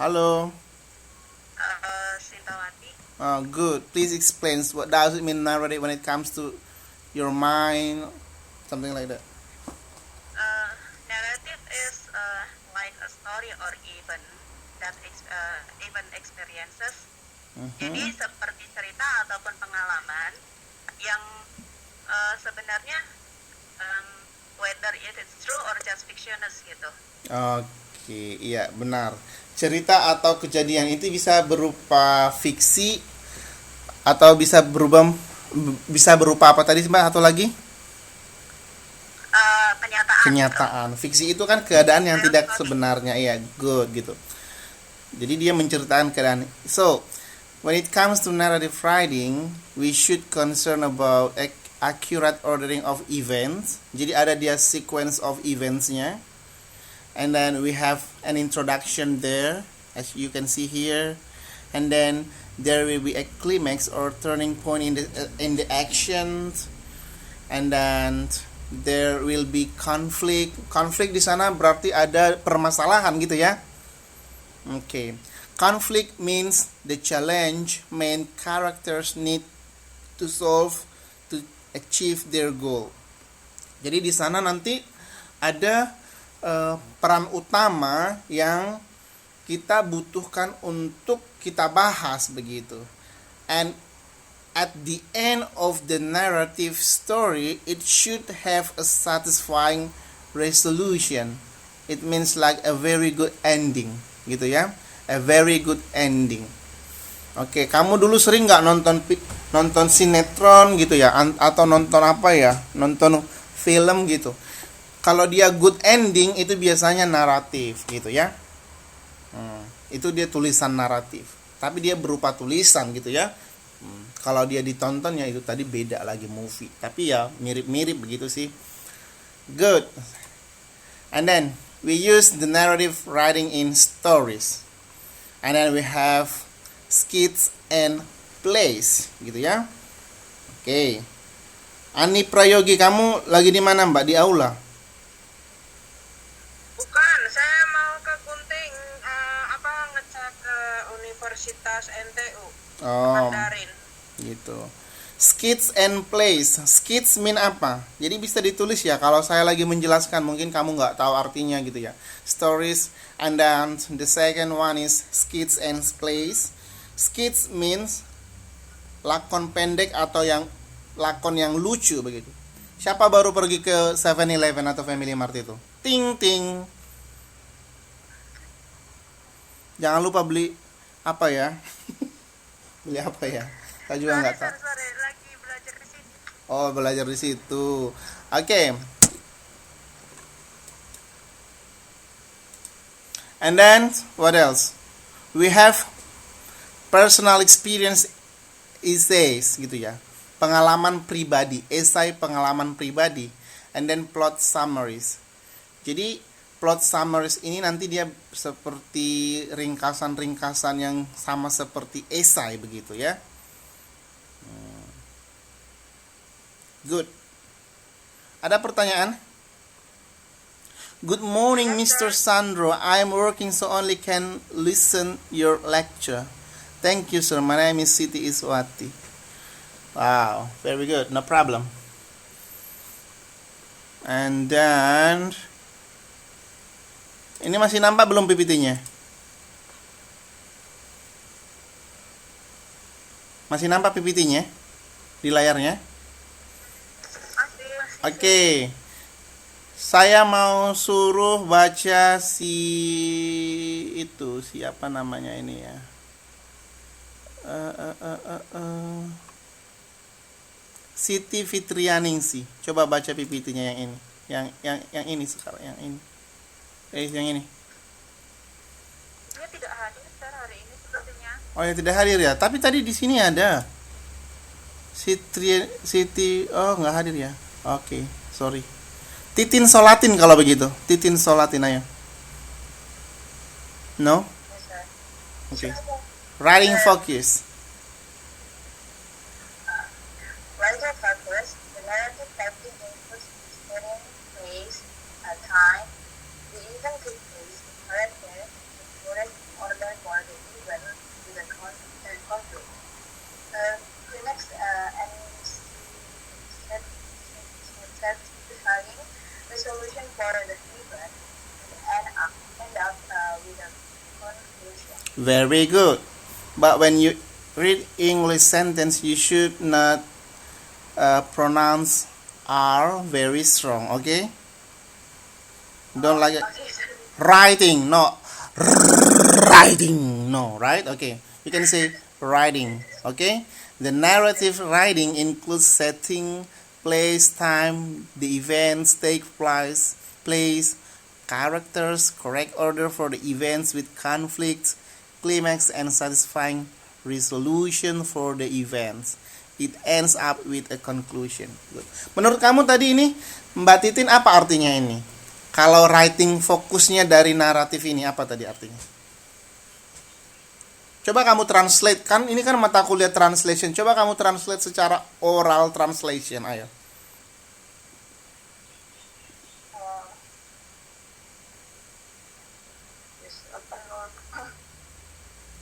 Halo. Sintawati. Good. Please explain what does it mean narrative when it comes to your mind, something like that. Narrative is like a story or event experiences. Jadi Mhm. seperti cerita ataupun pengalaman yang sebenarnya um, whether it is true or just fictitious gitu. Oke, iya benar. Cerita atau kejadian itu bisa berupa fiksi atau bisa berupa apa tadi Mbak? Atau lagi? Kenyataan gitu. Kenyataan. Fiksi itu kan keadaan yang Real tidak story. sebenarnya, iya, good gitu. Jadi dia menceritakan keadaan. So, when it comes to narrative writing, we should concern about accurate ordering of events. Jadi ada dia sequence of eventsnya, and then we have an introduction there, as you can see here, and then there will be a climax or turning point in the actions, and then there will be conflict. Konflik di sana berarti ada permasalahan gitu ya. Okay. Conflict means the challenge main characters need to solve to achieve their goal. Jadi di sana nanti ada peran utama yang kita butuhkan untuk kita bahas begitu. And at the end of the narrative story, it should have a satisfying resolution. It means like a very good ending, gitu ya. A very good ending. Oke, kamu dulu sering nggak nonton sinetron gitu ya, atau nonton apa ya, nonton film gitu. Kalau dia good ending itu biasanya naratif gitu ya. Itu dia tulisan naratif. Tapi dia berupa tulisan gitu ya. Kalau dia ditonton ya itu tadi beda lagi movie. Tapi ya mirip-mirip begitu sih. Good. And then we use the narrative writing in stories. And then we have skits and plays gitu ya. Oke. Ani Prayogi, kamu lagi di mana Mbak? Di aula? Bukan, saya mau ke Gunting ngecek ke Universitas NTU Oh, Mandarin. gitu. Skits and plays. Skits mean apa? Jadi bisa ditulis ya. Kalau saya lagi menjelaskan, mungkin kamu nggak tahu artinya gitu ya. Stories, and then the second one is skits and plays. Skits means lakon pendek atau lakon yang lucu begitu. Siapa baru pergi ke 7-Eleven atau Family Mart itu? Ting ting. Jangan lupa beli apa ya? Beli apa ya? Saya juga nggak tahu. Sorry, lagi belajar di sini. Oh, belajar di situ. Oke. And then what else? We have personal experience essays gitu ya. Pengalaman pribadi, esai pengalaman pribadi, and then plot summaries. Jadi plot summaries ini nanti dia seperti ringkasan-ringkasan yang sama seperti esai begitu ya. Good. Ada pertanyaan? Good morning, Mr. Sandro. I am working so only can listen your lecture. Thank you, sir. My name is Siti Iswati. Wow, very good. No problem. And then ini masih nampak belum PPT-nya? Masih nampak PPT-nya di layarnya? Masih. Oke. Saya mau suruh baca siapa namanya ini ya? Siti Fitrianingsi. Coba baca PPT-nya yang ini. Yang ini sekarang, yang ini. Yang ini. Dia tidak hadir hari ini sepertinya. Oh ya, tidak hadir ya. Tapi tadi di sini ada. Siti oh nggak hadir ya. Oke, sorry. Titin Solatin kalau begitu. Titin Solatin ayo. No? Oke. Writing focus. Writer focus, the narrative typing inputs setting, place, time, the event could place the character in correct order Very good. But when you read English sentence, you should not pronounce R very strong, okay? Don't like it. Okay, sorry. Writing, no. Writing, no, right? Okay. You can say writing, okay? The narrative writing includes setting, place, time, the events take place, characters, correct order for the events with conflicts, climax and satisfying resolution for the events. It ends up with a conclusion. Good. Menurut kamu tadi ini Mbak Titin apa artinya ini? Kalau writing fokusnya dari naratif ini apa tadi artinya? Coba kamu translate, kan ini kan mata kuliah translation. Coba kamu translate secara oral translation, ayo.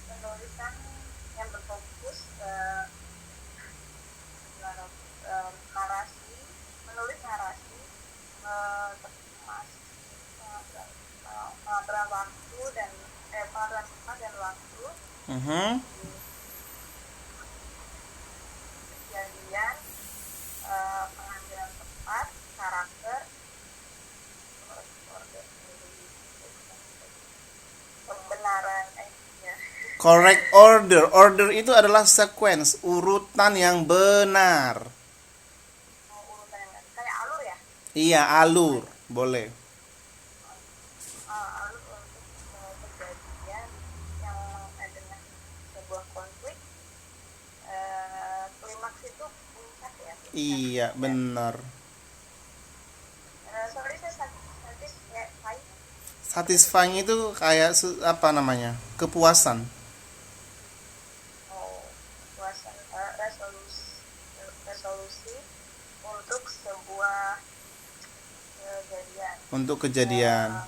Penulisan yang berfokus narasi, menulis narasi, terkemas, pengaturan waktu dan pengaturan tempat dan waktu, kejadian, pengambilan tepat, karakter, pembenaran, Correct order. Order itu adalah sequence, urutan yang benar. urutan yang kayak alur ya? Iya, alur. Boleh. Alur untuk kejadian yang dengan sebuah konflik, klimaks itu puncak ya? Iya, benar. Sorry, saya satisfying. Satisfying itu kayak apa namanya? Kepuasan. Puasan, resolusi untuk sebuah kejadian. Untuk kejadian.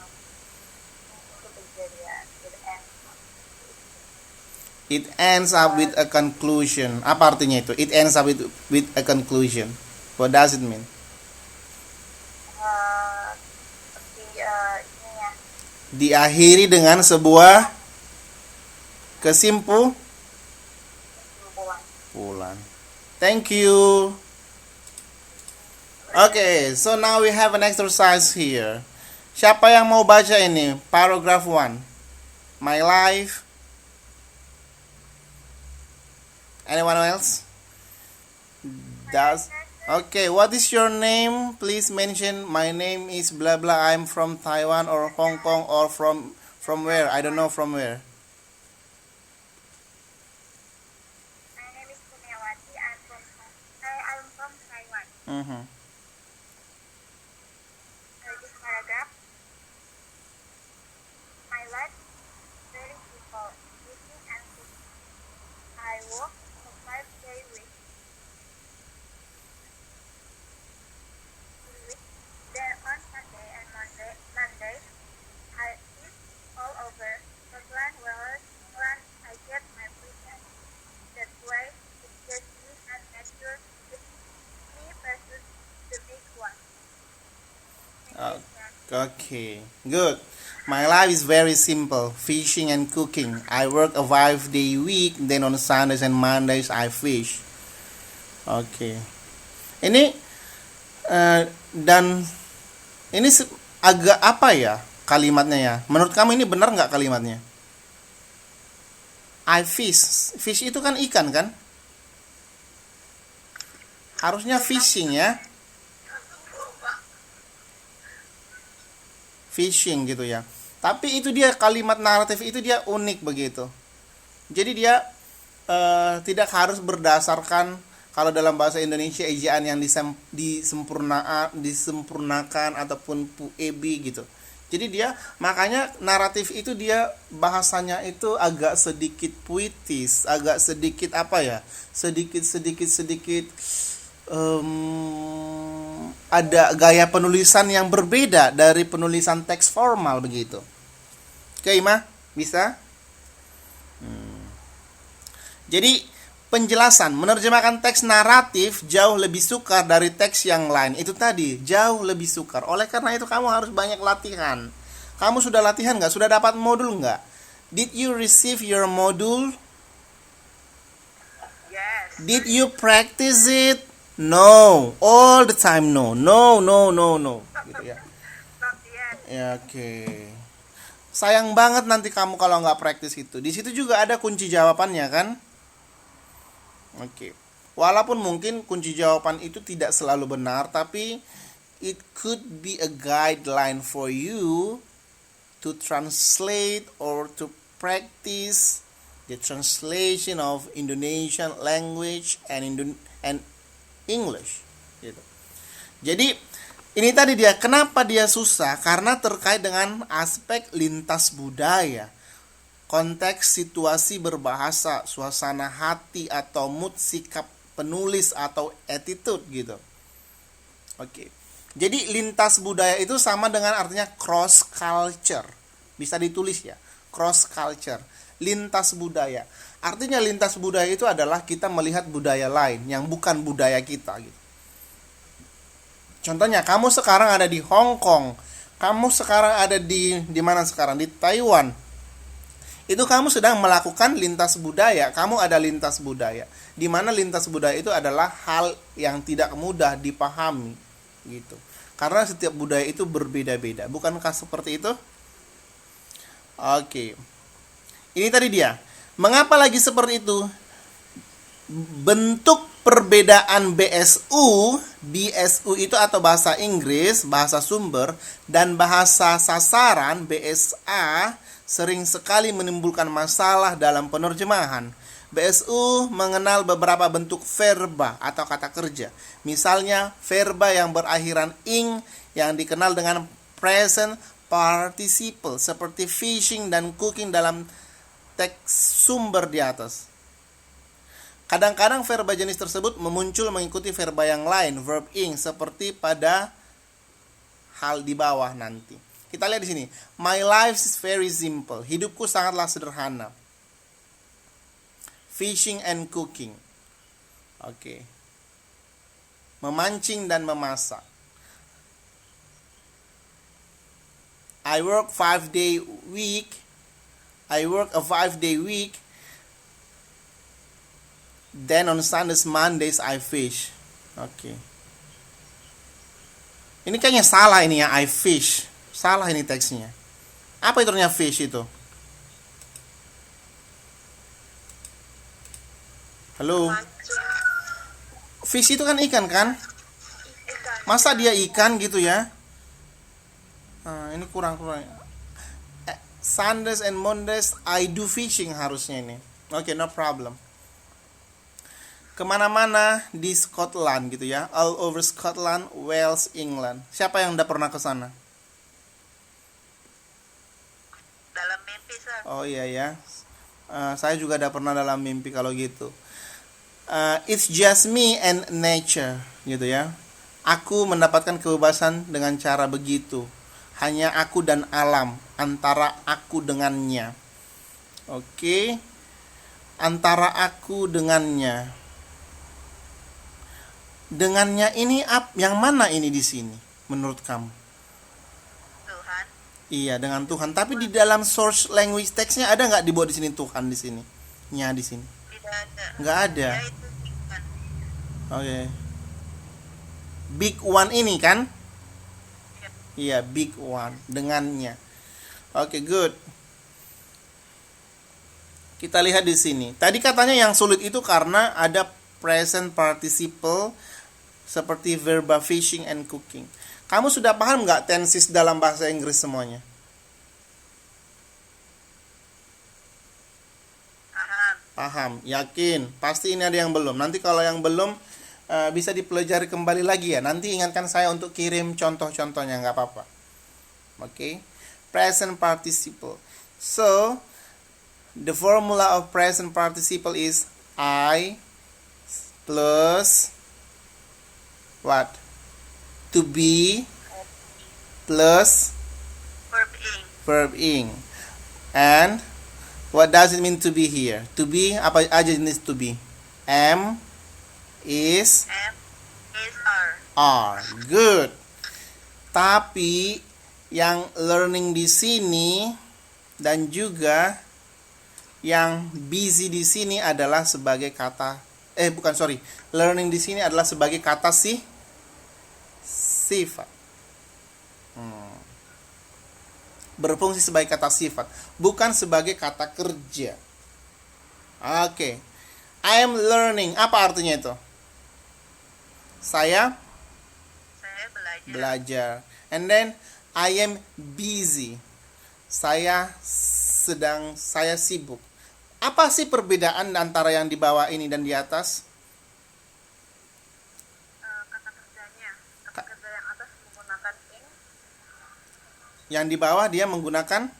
It ends up with a conclusion. Apa artinya itu? It ends up with a conclusion. What does it mean? Diakhiri dengan sebuah kesimpulan. Thank you. Okay, so now we have an exercise here. Siapa yang mau baca ini? Paragraph 1. My life. Anyone else? Okay, what is your name? Please mention my name is blah blah. I'm from Taiwan or Hong Kong or from where? I don't know from where. My name is Kumiawati. I'm from Taiwan. This paragraph. My life is very simple. Eating and cooking. I work a 5-day week. Then on Sunday and Monday, I eat all over Scotland, Wales, England. I get my weekend. That way, it gives me a measure with me versus the big one. Okay, good. My life is very simple. Fishing and cooking. I work a 5-day week. Then on Sundays and Mondays I fish. Okay. Ini dan ini agak apa ya kalimatnya ya? Menurut kamu ini benar nggak kalimatnya? I fish. Fish itu kan ikan kan? Harusnya fishing ya. Fishing gitu ya. Tapi itu dia kalimat naratif itu dia unik begitu. Jadi dia tidak harus berdasarkan kalau dalam bahasa Indonesia ejaan yang disempurnakan ataupun puebi gitu. Jadi dia makanya naratif itu dia bahasanya itu agak sedikit puitis, agak sedikit apa ya? Sedikit ada gaya penulisan yang berbeda dari penulisan teks formal begitu. Oke, Ima, bisa? Jadi penjelasan, menerjemahkan teks naratif jauh lebih sukar dari teks yang lain. Itu tadi, jauh lebih sukar. Oleh karena itu kamu harus banyak latihan. Kamu sudah latihan nggak? Sudah dapat modul nggak? Did you receive your module? Yes. Did you practice it? No. All the time no. No, no, no, no. Gitu ya. Not yet. Ya, oke. Sayang banget nanti kamu kalau nggak praktis itu. Di situ juga ada kunci jawabannya kan? Oke. Walaupun mungkin kunci jawaban itu tidak selalu benar, tapi it could be a guideline for you to translate or to practice the translation of Indonesian language and English. Gitu. Jadi ini tadi dia, kenapa dia susah? Karena terkait dengan aspek lintas budaya, konteks situasi berbahasa, suasana hati atau mood sikap penulis atau attitude gitu. Oke. Jadi lintas budaya itu sama dengan artinya cross culture. Bisa ditulis ya, cross culture, lintas budaya. Artinya lintas budaya itu adalah kita melihat budaya lain yang bukan budaya kita gitu. Contohnya, kamu sekarang ada di Hong Kong, kamu sekarang ada di mana sekarang? Di Taiwan. Itu kamu sedang melakukan lintas budaya, kamu ada lintas budaya. Di mana lintas budaya itu adalah hal yang tidak mudah dipahami gitu. Karena setiap budaya itu berbeda-beda. Bukankah seperti itu? Oke. Ini tadi dia. Mengapa lagi seperti itu? Bentuk perbedaan BSU itu atau bahasa Inggris, bahasa sumber, dan bahasa sasaran BSA sering sekali menimbulkan masalah dalam penerjemahan. BSU mengenal beberapa bentuk verba atau kata kerja. Misalnya verba yang berakhiran ing yang dikenal dengan present participle seperti fishing dan cooking dalam teks sumber di atas. Kadang-kadang verba jenis tersebut memuncul mengikuti verba yang lain, verb ing, seperti pada hal di bawah nanti. Kita lihat di sini. My life is very simple. Hidupku sangatlah sederhana. Fishing and cooking. Oke. Memancing dan memasak. I work a 5-day week. Then on Sundays, Mondays, I fish. Oke. Ini kayaknya salah ini ya, I fish. Salah ini teksnya. Apa itu artinya fish itu? Halo? Fish itu kan ikan kan? Masa dia ikan gitu ya? Ini kurang. Sundays and Mondays, I do fishing harusnya ini. Oke, no problem. Kemana-mana di Scotland gitu ya, all over Scotland, Wales, England. Siapa yang udah pernah ke sana? Dalam mimpi, sir. Oh iya ya, saya juga udah pernah dalam mimpi kalau gitu. It's just me and nature gitu ya. Aku mendapatkan kebebasan dengan cara begitu. Hanya aku dan alam, antara aku dengannya. Oke. Antara aku dengannya. Dengannya ini yang mana ini di sini menurut kamu? Tuhan. Iya, dengan Tuhan. Tapi di dalam source language text-nya ada nggak dibuat di sini Tuhan di sini? Nya di sini. Tidak ada. Nggak ada. Ya, itu Tuhan. Oke. Big one ini kan? Iya, big one dengannya. Oke, good. Kita lihat di sini. Tadi katanya yang sulit itu karena ada present participle seperti verba fishing and cooking. Kamu sudah paham nggak tenses dalam bahasa Inggris semuanya? Paham, yakin. Pasti ini ada yang belum. Nanti kalau yang belum bisa dipelajari kembali lagi ya. Nanti ingatkan saya untuk kirim contoh-contohnya, nggak apa-apa. Oke. Present participle. So, the formula of present participle is I plus what? To be plus verb ing. And what does it mean to be here? To be, apa aja jenis to be? M is R. Good. Tapi yang learning di sini dan juga yang busy di sini adalah sebagai kata learning di sini adalah sebagai kata sifat. Berfungsi sebagai kata sifat, bukan sebagai kata kerja. Oke. I am learning. Apa artinya itu? Saya belajar. And then I am busy. Saya sibuk. Apa sih perbedaan antara yang di bawah ini dan di atas? Kata kerjanya. Kata kerja yang atas menggunakan in. Yang di bawah dia menggunakan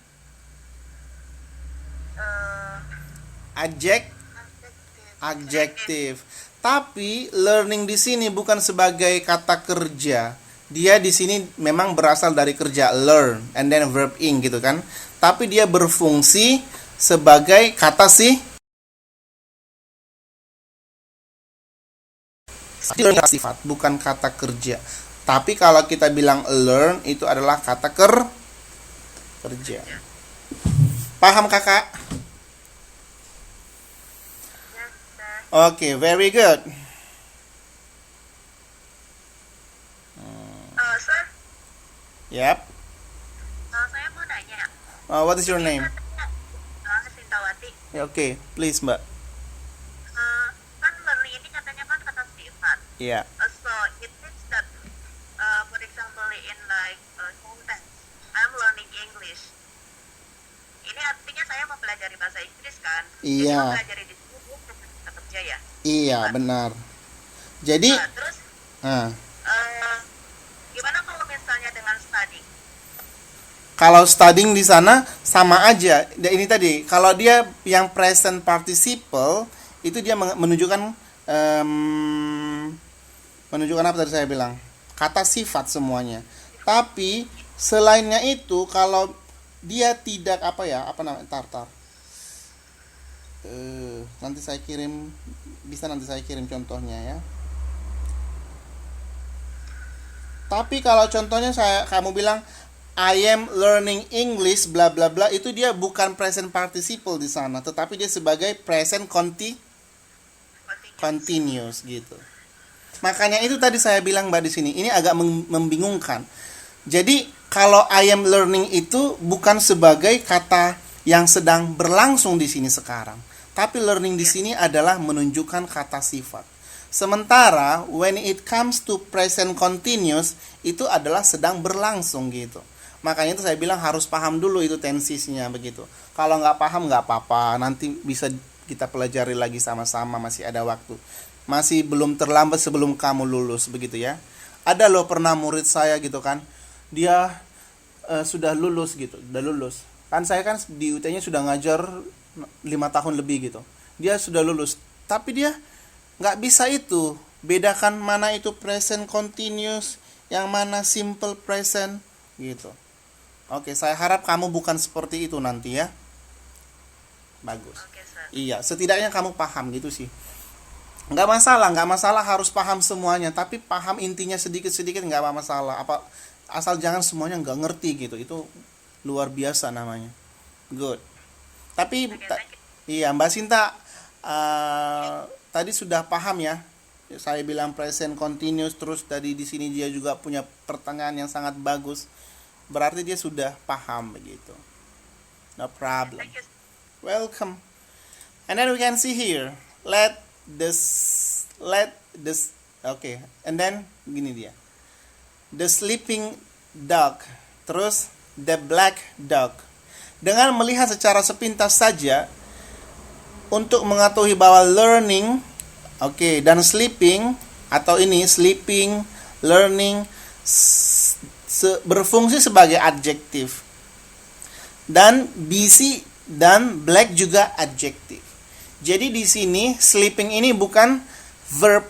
adjektif. Tapi learning di sini bukan sebagai kata kerja. Dia di sini memang berasal dari kerja learn and then verb ing gitu kan. Tapi dia berfungsi sebagai kata sifat, bukan kata kerja. Tapi kalau kita bilang learn itu adalah kata kerja. Paham kakak? Oke, very good. Sir, Yep. saya mau nanya. What is your name? Sintawati. Okay, please mbak. Kan learning ini katanya kan kata sifat. Yeah. So it means that, for example, in like context, I'm learning English. Ini artinya saya mempelajari bahasa Inggris kan? Iya. Jadi mempelajari di sini bukan kata kerja ya. Iya, benar. Jadi, Terus nah, gimana kalau misalnya dengan study? kalau studying di sana sama aja. Ini tadi, kalau dia yang present participle itu dia menunjukkan menunjukkan apa tadi saya bilang? Kata sifat semuanya. Tapi selainnya itu kalau dia tidak tartar. Nanti saya kirim contohnya ya. Tapi kalau contohnya kamu bilang I am learning English bla bla bla, itu dia bukan present participle di sana, tetapi dia sebagai present continuous gitu. Makanya itu tadi saya bilang mbak di sini, ini agak membingungkan. Jadi kalau I am learning itu bukan sebagai kata yang sedang berlangsung di sini sekarang, tapi learning di sini adalah menunjukkan kata sifat. Sementara when it comes to present continuous itu adalah sedang berlangsung gitu. Makanya itu saya bilang harus paham dulu itu tensisnya begitu. Kalau nggak paham nggak apa-apa, nanti bisa kita pelajari lagi sama-sama, masih ada waktu. Masih belum terlambat sebelum kamu lulus begitu ya. Ada loh pernah murid saya gitu kan, dia sudah lulus gitu, udah lulus. Kan saya kan di UT-nya sudah ngajar 5 tahun lebih gitu. Dia sudah lulus, tapi dia nggak bisa itu bedakan mana itu present continuous, yang mana simple present gitu. Oke, saya harap kamu bukan seperti itu nanti ya. Bagus. Iya, setidaknya kamu paham gitu sih. Nggak masalah harus paham semuanya, tapi paham intinya sedikit-sedikit nggak masalah. Asal jangan semuanya nggak ngerti gitu, itu luar biasa namanya. Good. Tapi iya Mbak Sinta tadi sudah paham ya. Saya bilang present continuous, terus tadi di sini dia juga punya pertanyaan yang sangat bagus. Berarti dia sudah paham begitu. No problem. Welcome. And then we can see here. Let this okay. And then gini dia. The sleeping dog. Terus the black dog. Dengan melihat secara sepintas saja untuk mengetahui bahwa learning, dan sleeping atau ini sleeping, learning berfungsi sebagai adjektif. Dan busy dan black juga adjektif. Jadi di sini sleeping ini bukan verb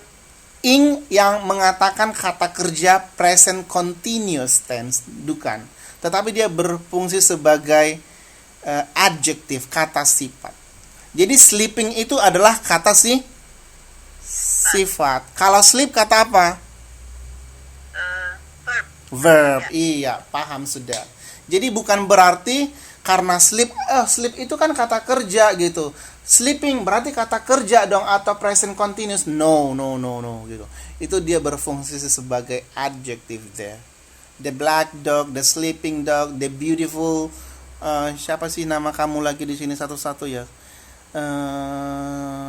ing yang mengatakan kata kerja present continuous tense, bukan. Tetapi dia berfungsi sebagai adjektif, kata sifat. Jadi sleeping itu adalah kata sifat. Kalau sleep kata apa? Verb. Iya, paham sudah. Jadi bukan berarti Karena sleep itu kan kata kerja gitu. Sleeping berarti kata kerja dong atau present continuous. No gitu. Itu dia berfungsi sebagai adjective there. The black dog, the sleeping dog, the beautiful. Siapa sih nama kamu lagi di sini satu-satu ya?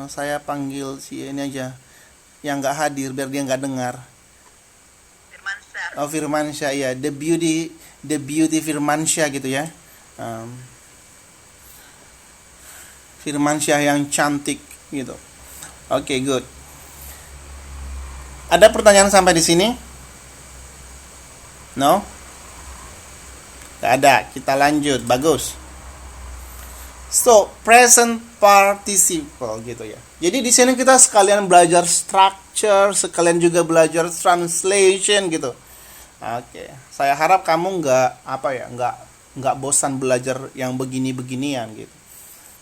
Saya panggil si ini aja yang nggak hadir biar dia nggak dengar. Oh, Firmansyah ya, the beauty Firmansyah gitu ya. Firmansyah yang cantik gitu. Oke, good. Ada pertanyaan sampai di sini? No? Gak ada. Kita lanjut. Bagus. So, present participle gitu ya. Jadi di sini kita sekalian belajar structure, sekalian juga belajar translation gitu. Oke, saya harap kamu nggak bosan belajar yang begini-beginian gitu.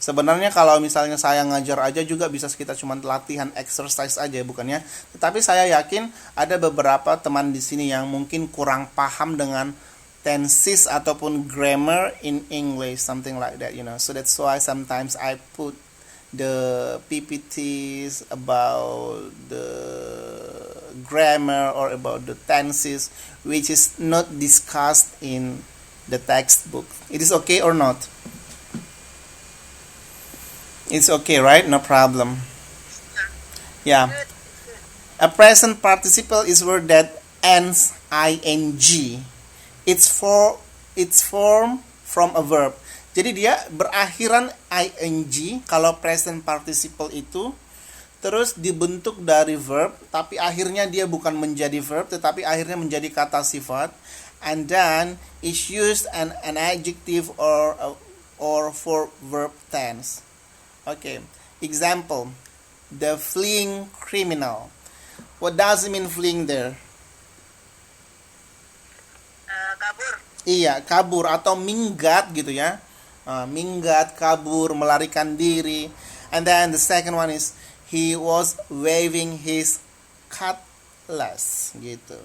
Sebenarnya kalau misalnya saya ngajar aja juga bisa kita cuma latihan exercise aja bukannya. Tetapi saya yakin ada beberapa teman di sini yang mungkin kurang paham dengan tenses ataupun grammar in English, something like that, you know. So that's why sometimes I put the PPTs about the grammar or about the tenses which is not discussed in the textbook. It is okay or not? It's okay, right? No problem. Yeah. A present participle is word that ends ing. It's form from a verb. Jadi dia berakhiran ing kalau present participle itu, terus dibentuk dari verb, tapi akhirnya dia bukan menjadi verb, tetapi akhirnya menjadi kata sifat, and then is used an adjective or for verb tense. Okay, example, the fleeing criminal. What does it mean fleeing there? Kabur. Iya, kabur atau minggat gitu ya. Minggat, kabur, melarikan diri. And then the second one is he was waving his cutlass gitu.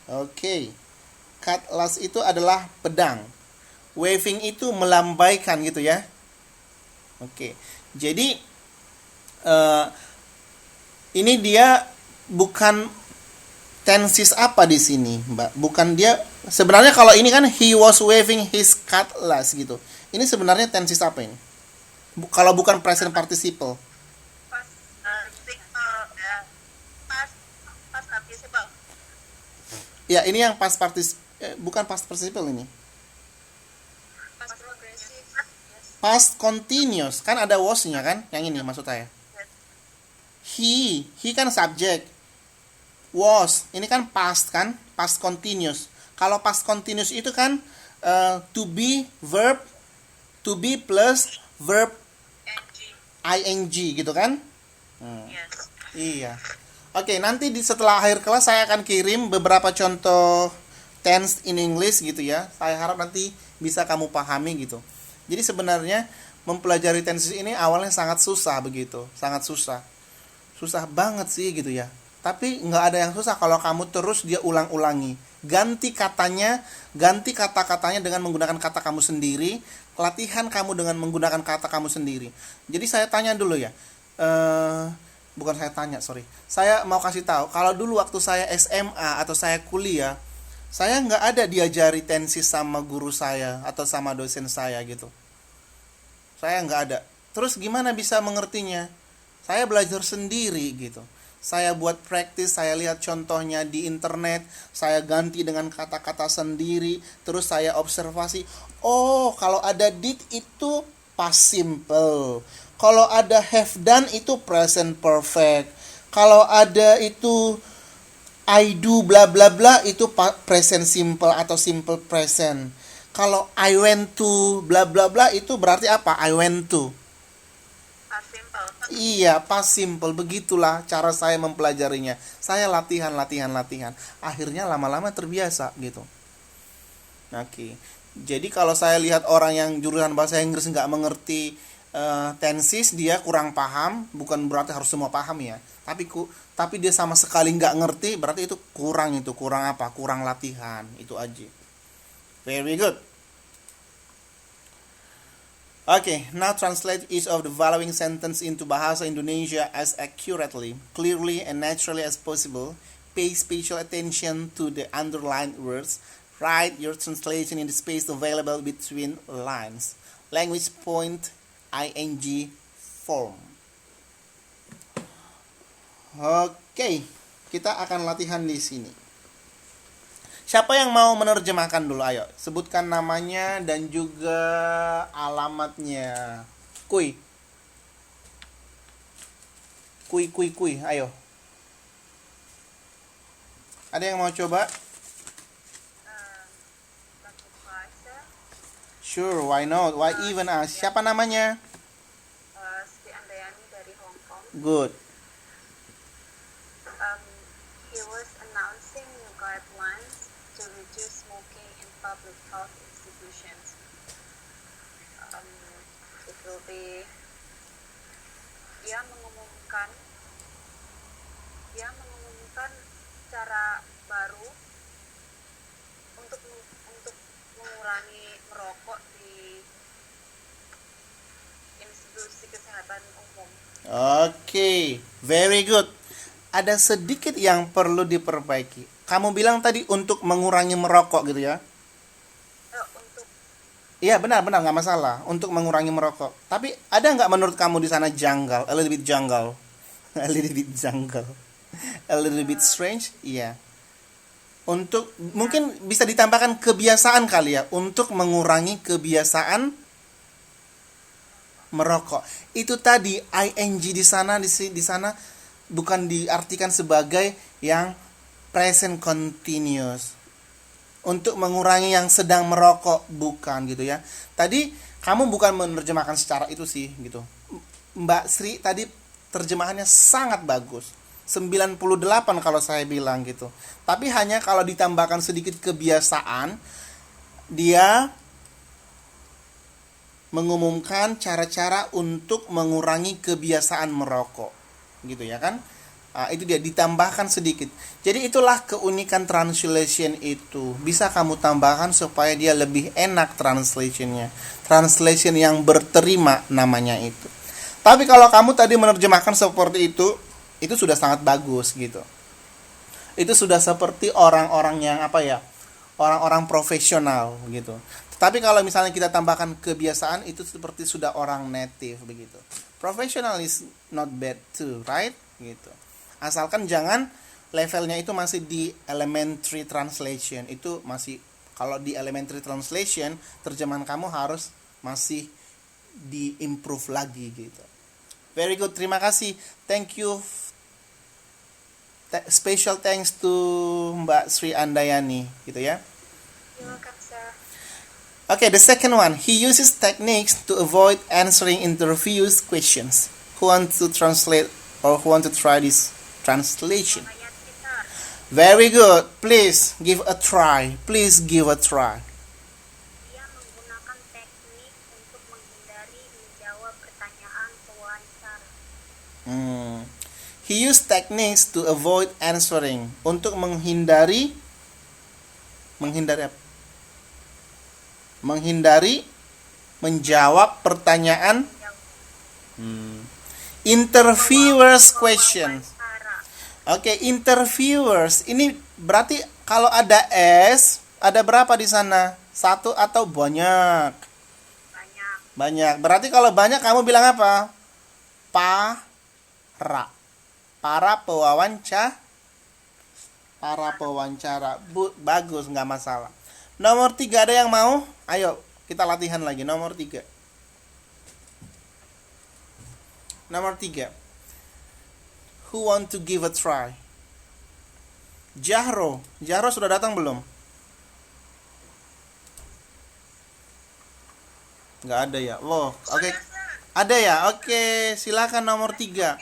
Oke. Cutlass itu adalah pedang. Waving itu melambaikan gitu ya. Oke. Jadi ini dia bukan tenses apa di sini, Mbak? Bukan dia sebenarnya kalau ini kan he was waving his cutlass gitu. Ini sebenarnya tenses apa ini? Kalau bukan present participle. Past participle. Ya, ini yang past participle, bukan past participle ini. Past progressive. Yes. Past continuous, kan ada was-nya kan? Yang ini maksud saya. He kan subject. Was, ini kan past kan? Past continuous. Kalau past continuous itu kan to be verb, to be plus verb ing gitu kan? Yes. Iya. Oke, nanti setelah akhir kelas saya akan kirim beberapa contoh tense in English gitu ya. Saya harap nanti bisa kamu pahami gitu. Jadi sebenarnya mempelajari tenses ini awalnya sangat susah begitu, sangat susah. Susah banget sih gitu ya. Tapi nggak ada yang susah kalau kamu terus dia ulang-ulangi. Ganti katanya, ganti kata-katanya dengan menggunakan kata kamu sendiri. Latihan kamu dengan menggunakan kata kamu sendiri. Jadi saya tanya dulu ya. Bukan saya tanya, sorry. Saya mau kasih tahu. Kalau dulu waktu saya SMA atau saya kuliah, saya nggak ada diajari tenses sama guru saya atau sama dosen saya gitu. Saya nggak ada. Terus gimana bisa mengertinya? Saya belajar sendiri gitu. Saya buat praktis, saya lihat contohnya di internet, saya ganti dengan kata-kata sendiri, terus saya observasi. Oh, kalau ada did itu past simple. Kalau ada have done itu present perfect. Kalau ada itu I do bla bla bla itu present simple atau simple present. Kalau I went to bla bla bla itu berarti apa? I went to. Iya, past simple. Begitulah cara saya mempelajarinya. Saya latihan. Akhirnya lama-lama terbiasa gitu. Oke. Jadi kalau saya lihat orang yang jurusan bahasa Inggris nggak mengerti tenses, dia kurang paham. Bukan berarti harus semua paham ya. Tapi dia sama sekali nggak ngerti, berarti itu kurang apa? Kurang latihan. Itu aja. Very good. Okay, now translate each of the following sentence into Bahasa Indonesia as accurately, clearly, and naturally as possible. Pay special attention to the underlined words. Write your translation in the space available between lines. Language point ing form. Oke, kita akan latihan di sini. Siapa yang mau menerjemahkan dulu? Ayo, sebutkan namanya dan juga alamatnya. Kuy. Ayo. Ada yang mau coba? Sure, why not? Why even us? Siapa namanya? Sri Andayani dari Hong Kong. Good. He was announcing new guidelines to reduce smoking in public health institutions. It will be dia mengumumkan cara baru untuk mengurangi merokok di institusi kesehatan umum. Oke, very good. Ada sedikit yang perlu diperbaiki. Kamu bilang tadi untuk mengurangi merokok gitu ya? Untuk Iya, benar, nggak masalah. Untuk mengurangi merokok. Tapi ada nggak menurut kamu di sana janggal? A little bit janggal. A little bit janggal. A little bit strange? Iya. Untuk, mungkin bisa ditambahkan kebiasaan kali ya. Untuk mengurangi kebiasaan merokok. Itu tadi ing di sana bukan diartikan sebagai yang present continuous. Untuk mengurangi yang sedang merokok, bukan gitu ya. Tadi kamu bukan menerjemahkan secara itu sih gitu. Mbak Sri tadi terjemahannya sangat bagus. 98 kalau saya bilang gitu. Tapi hanya kalau ditambahkan sedikit kebiasaan, dia mengumumkan cara-cara untuk mengurangi kebiasaan merokok. Gitu ya kan? Itu dia, ditambahkan sedikit. Jadi itulah keunikan translation itu. Bisa kamu tambahkan supaya dia lebih enak translationnya. Translation yang berterima namanya itu. Tapi kalau kamu tadi menerjemahkan seperti itu sudah sangat bagus gitu. Itu sudah seperti orang-orang yang orang-orang profesional gitu. Tapi kalau misalnya kita tambahkan kebiasaan, itu seperti sudah orang native begitu. Professional is not bad too, right? Gitu. Asalkan jangan levelnya itu masih di elementary translation. Itu masih, kalau di elementary translation, terjemahan kamu harus masih di-improve lagi gitu. Very good, terima kasih. Thank you. Special thanks to Mbak Sri Andayani gitu ya. You're welcome, sir. Okay, the second one. He uses techniques to avoid answering interviews questions. Who want to translate or who want to try this translation? Very good. Please give a try. Please give a try. Dia menggunakan teknik untuk menghindari menjawab pertanyaan pewawancara. He used techniques to avoid answering. Untuk menghindari apa? Menghindari menjawab pertanyaan interviewers questions. Oke, interviewers ini berarti kalau ada S, ada berapa di sana? Satu atau banyak? Banyak. Berarti kalau banyak kamu bilang apa? Para pewawancara. Bagus, nggak masalah. Nomor 3 ada yang mau? Ayo, kita latihan lagi. Nomor 3. Who want to give a try? Jahro sudah datang belum? Nggak ada ya. Loh, oke. Ada ya? Oke, silakan nomor 3.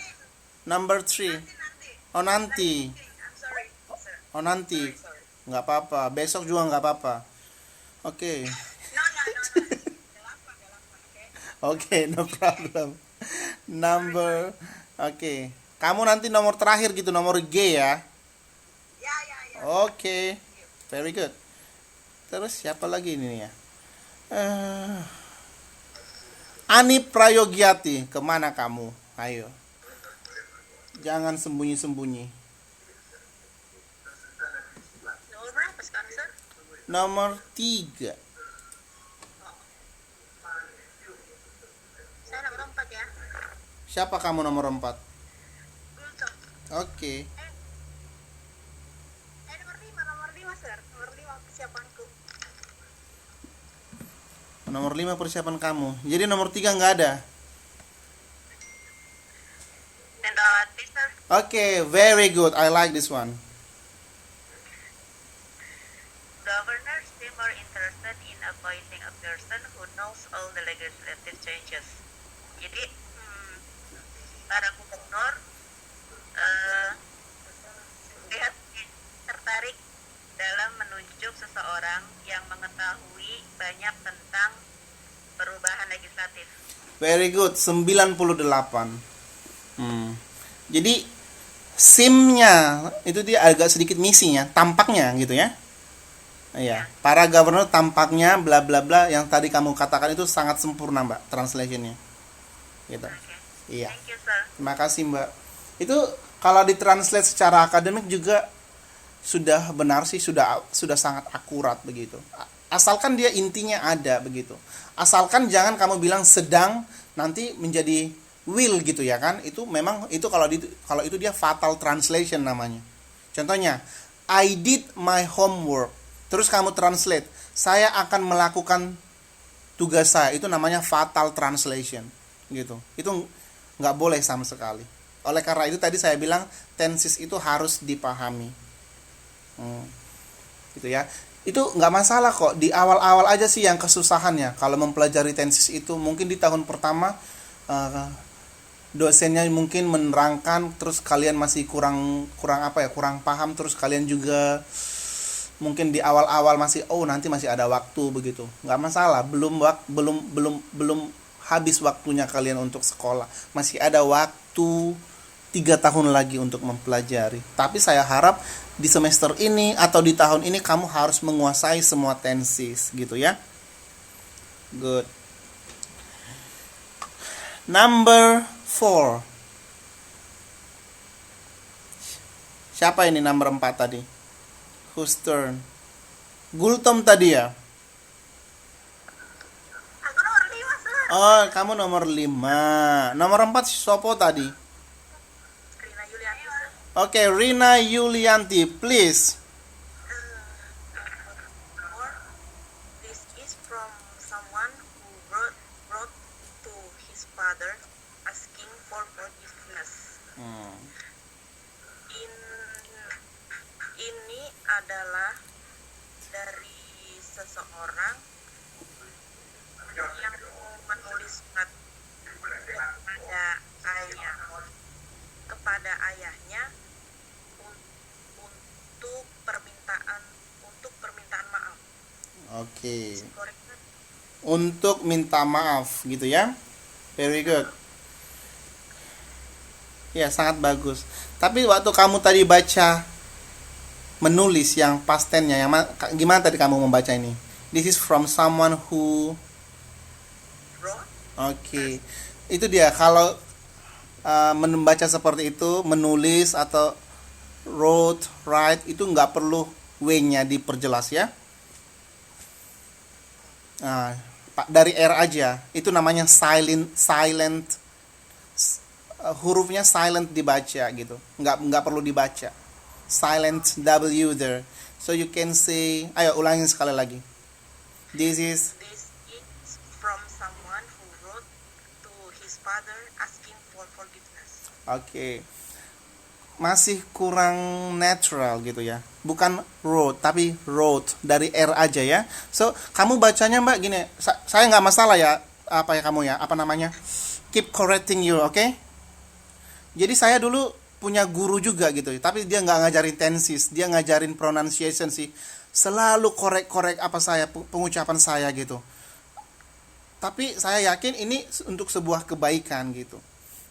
Number 3. Oh, nanti. Nggak apa-apa. Besok juga nggak apa-apa. Oke. Oke, no problem. Oke. Kamu nanti nomor terakhir gitu, nomor G ya. Oke. Very good. Terus siapa lagi ini ya? Ani Prayogyati, kemana kamu? Ayo. Jangan sembunyi-sembunyi. Nomor berapa sekarang, Sir? Nomor 3. Saya nomor 4 ya. Siapa kamu nomor 4? Gultom. Oke. Nomor 5, Sir. Nomor 5 persiapanku. Nomor 5 persiapan kamu. Jadi nomor 3 nggak ada. Nendawati, Sir. Oke, very good. I like this one. Governors seem more interested in appointing a person who knows all the legislative changes. Jadi, para gubernur lihat tertarik dalam menunjuk seseorang yang mengetahui banyak tentang perubahan legislatif. Very good. 98. Jadi SIM-nya itu dia agak sedikit misinya, tampaknya gitu ya. Iya, para governor tampaknya bla bla bla yang tadi kamu katakan itu sangat sempurna, Mbak, translationnya. Gitu. Okay. Iya. Thank you, Sir. Terima kasih, Mbak. Itu kalau ditranslate secara akademik juga sudah benar sih, sudah sangat akurat begitu. Asalkan dia intinya ada begitu. Asalkan jangan kamu bilang sedang nanti menjadi will gitu ya kan. Itu memang itu kalau itu dia fatal translation namanya. Contohnya, I did my homework. Terus kamu translate, saya akan melakukan tugas saya. Itu namanya fatal translation gitu. Itu nggak boleh sama sekali. Oleh karena itu tadi saya bilang tenses itu harus dipahami. Gitu ya. Itu nggak masalah kok. Di awal-awal aja sih yang kesusahannya. Kalau mempelajari tenses itu mungkin di tahun pertama dosennya mungkin menerangkan, terus kalian masih kurang paham, terus kalian juga mungkin di awal-awal masih nanti masih ada waktu begitu. Nggak masalah. Belum habis waktunya kalian untuk sekolah. Masih ada waktu 3 tahun lagi untuk mempelajari. Tapi saya harap di semester ini atau di tahun ini kamu harus menguasai semua tenses gitu ya. Good. Number 4. Siapa ini number 4 tadi? Whose turn? Gultom tadi ya? Aku nomor 5, Sir. Oh, kamu nomor 5. Nomor 4 sopo tadi? Rina Yulianti, Sir. Oke, Rina Yulianti, please. Or, this is from someone who wrote to his father asking for forgiveness. Ini adalah dari seseorang yang menulis surat kepada ayahnya untuk permintaan maaf. Oke. Correct? Untuk minta maaf gitu ya. Very good. Ya, sangat bagus. Tapi waktu kamu tadi baca menulis yang past tense-nya, gimana tadi kamu membaca ini? This is from someone who Wrote? Oke. Itu dia kalau membaca seperti itu, menulis atau wrote, write itu nggak perlu w-nya diperjelas ya. Nah, dari R aja itu namanya silent hurufnya silent dibaca gitu. Nggak perlu dibaca. Silent W there. So you can say, ayo ulangin sekali lagi. This is from someone who wrote to his father asking for forgiveness. Oke. Masih kurang natural gitu ya. Bukan wrote, tapi wrote. Dari R aja ya. So, kamu bacanya Mbak gini. Saya nggak masalah ya. Apa namanya? Keep correcting you, oke? Jadi saya dulu punya guru juga gitu. Tapi dia nggak ngajarin tenses. Dia ngajarin pronunciation sih. Selalu korek pengucapan saya gitu. Tapi saya yakin ini untuk sebuah kebaikan gitu.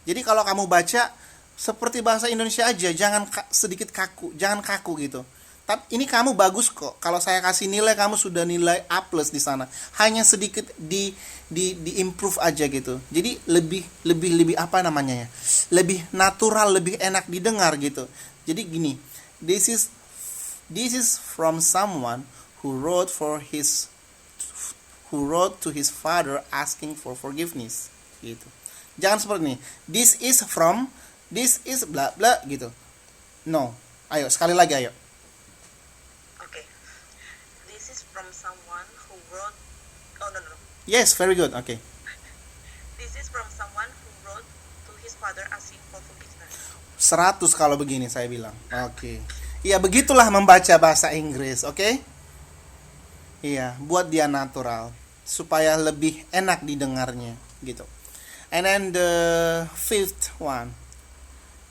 Jadi kalau kamu baca seperti bahasa Indonesia aja, jangan sedikit kaku, jangan kaku gitu. Tapi ini kamu bagus kok. Kalau saya kasih nilai, kamu sudah nilai A+ di sana. Hanya sedikit di improve aja gitu. Jadi lebih apa namanya ya? Lebih natural, lebih enak didengar gitu. Jadi gini, this is from someone who wrote to his father asking for forgiveness gitu. Jangan seperti ini. This is bla bla gitu. No. Ayo sekali lagi ayo. Okay. This is from someone who wrote. Oh no. Yes, very good. Okay. This is from someone who wrote to his father asking for forgiveness. 100 kalau begini saya bilang. Oke. Iya, begitulah membaca bahasa Inggris, oke? Iya, buat dia natural supaya lebih enak didengarnya gitu. And then the fifth one.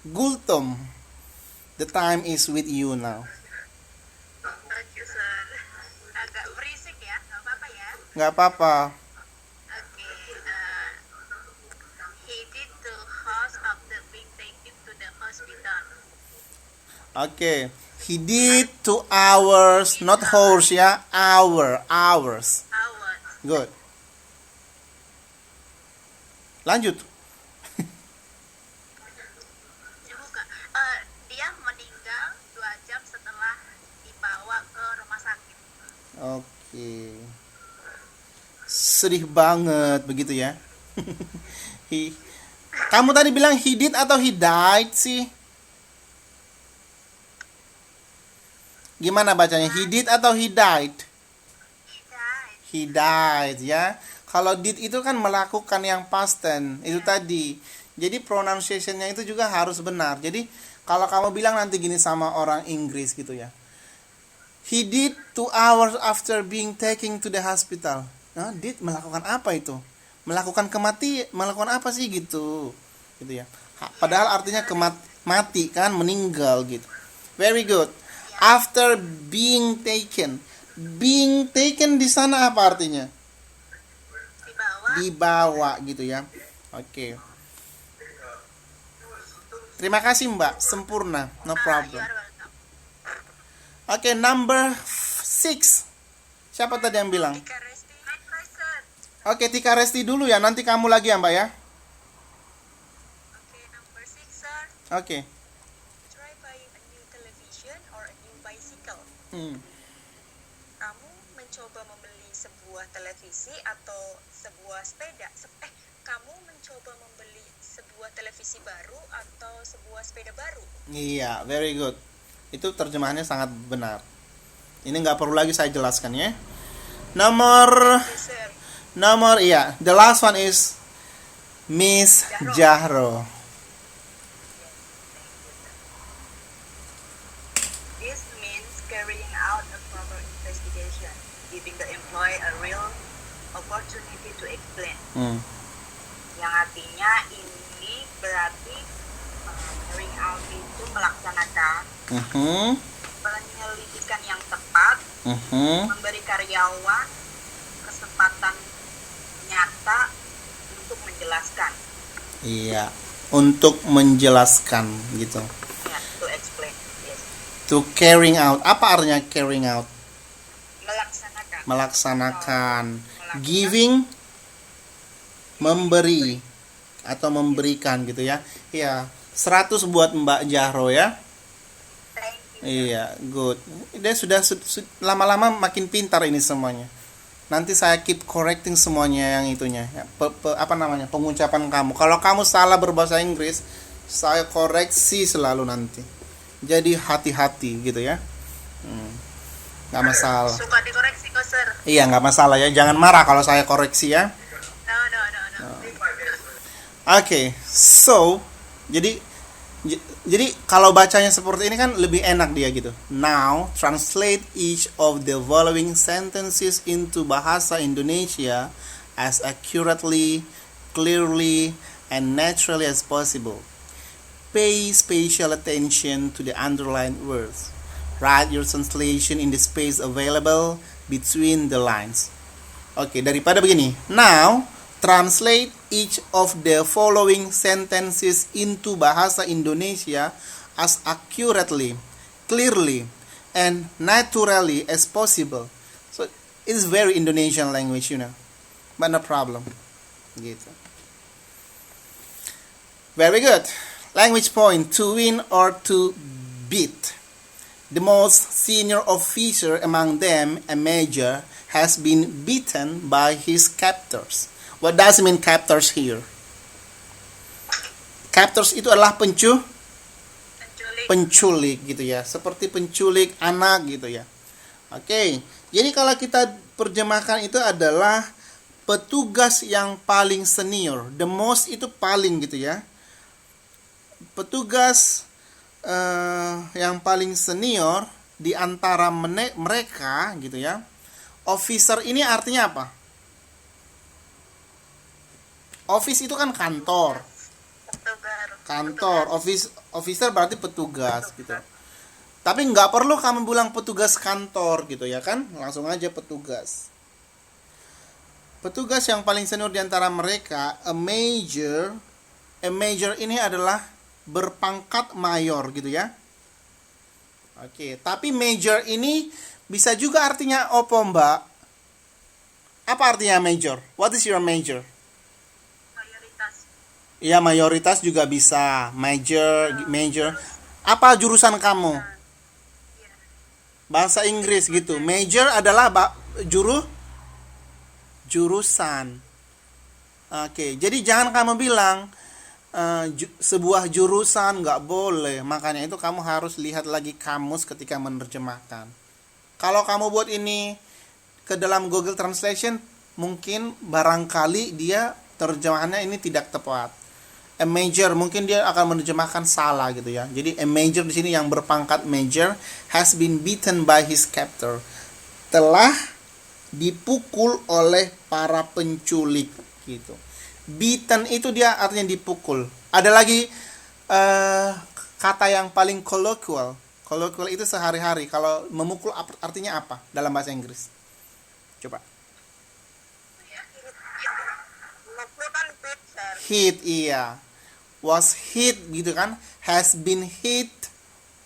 Gultom. The time is with you now. Thank you, sir. Agak berisik ya, nggak apa-apa ya. Nggak apa-apa. Okay. He did the house after being taken to the hospital. Oke. He did 2 hours, not horse ya, hours. Hours. Good. Lanjut. Dia meninggal 2 jam setelah dibawa ke rumah sakit. Oke. Sedih banget begitu ya. Kamu tadi bilang he did atau he died sih? Gimana bacanya? He did atau he died? He died ya. Kalau did itu kan melakukan yang past tense. Itu tadi. Jadi pronunciation-nya itu juga harus benar. Jadi kalau kamu bilang nanti gini sama orang Inggris gitu ya. He did 2 hours after being taken to the hospital. Nah, did melakukan apa itu? Melakukan melakukan apa sih gitu. Gitu ya. Padahal artinya mati kan, meninggal gitu. Very good. After being taken. Being taken di sana apa artinya? Dibawa gitu ya. Oke. Terima kasih Mbak, sempurna, no problem. Oke, number 6. Siapa tadi yang bilang? Oke, Tika Resti dulu ya, nanti kamu lagi ya Mbak ya. Okay, number 6, sir. Oke. Try buying a new television or a new bicycle. Kamu mencoba membeli sebuah televisi atau sebuah sepeda? Kamu mencoba membeli sebuah televisi baru atau sebuah sepeda baru? Iya, very good. Itu terjemahannya sangat benar. Ini nggak perlu lagi saya jelaskan ya. Nomor, iya. The last one is Miss Jahro. This means carrying out a proper investigation, giving the employee a real opportunity to explain. Yang artinya ini berarti carrying out itu melaksanakan penyelidikan yang tepat, memberi karyawan kesempatan nyata untuk menjelaskan. Iya, untuk menjelaskan gitu. Ya, to explain. Yes. To carrying out. Apa artinya carrying out? Melaksanakan. Giving, memberi atau memberikan gitu ya. Iya, 100 buat Mbak Jahro ya. Iya, good. Dia sudah lama-lama makin pintar ini semuanya. Nanti saya keep correcting semuanya yang itunya. Pengucapan kamu. Kalau kamu salah berbahasa Inggris, saya koreksi selalu nanti. Jadi hati-hati gitu ya. Nggak masalah. Suka dikoreksi kok, sir. Iya, nggak masalah ya. Jangan marah kalau saya koreksi ya. No. Oke, so jadi kalau bacanya seperti ini kan lebih enak dia gitu. Now, translate each of the following sentences into bahasa Indonesia as accurately, clearly, and naturally as possible. Pay special attention to the underlined words. Write your translation in the space available between the lines. Oke, daripada begini. Now, translate each of the following sentences into bahasa Indonesia as accurately, clearly, and naturally as possible. So it's very Indonesian language, but no problem. Gitu. Very good. Language point, to win or to beat. The most senior officer among them, a major, has been beaten by his captors. What does it mean captors here? Captors itu adalah penculik gitu ya, seperti penculik anak gitu ya. Oke, jadi kalau kita terjemahkan itu adalah petugas yang paling senior. The most itu paling gitu ya. Petugas yang paling senior di antara mereka gitu ya. Officer ini artinya apa? Office itu kan kantor. Kantor, officer berarti petugas gitu. Tapi nggak perlu kamu bilang petugas kantor gitu ya kan? Langsung aja petugas. Petugas yang paling senior di antara mereka, a major. A major ini adalah berpangkat mayor gitu ya. Oke, tapi major ini bisa juga artinya opo, Mbak? Apa artinya major? What is your major? Iya, mayoritas juga bisa. Major. Apa jurusan kamu? Bahasa Inggris gitu. Major adalah jurusan. Oke, jadi jangan kamu bilang sebuah jurusan, nggak boleh. Makanya itu kamu harus lihat lagi kamus ketika menerjemahkan. Kalau kamu buat ini ke dalam Google Translation, mungkin barangkali dia terjemahannya ini tidak tepat. A major, mungkin dia akan menerjemahkan salah gitu ya. Jadi a major di sini yang berpangkat major has been beaten by his captor. Telah dipukul oleh para penculik gitu. Beaten itu dia artinya dipukul. Ada lagi kata yang paling colloquial. Colloquial itu sehari-hari. Kalau memukul artinya apa dalam bahasa Inggris? Coba. Hit, iya. Was hit gitu kan. Has been hit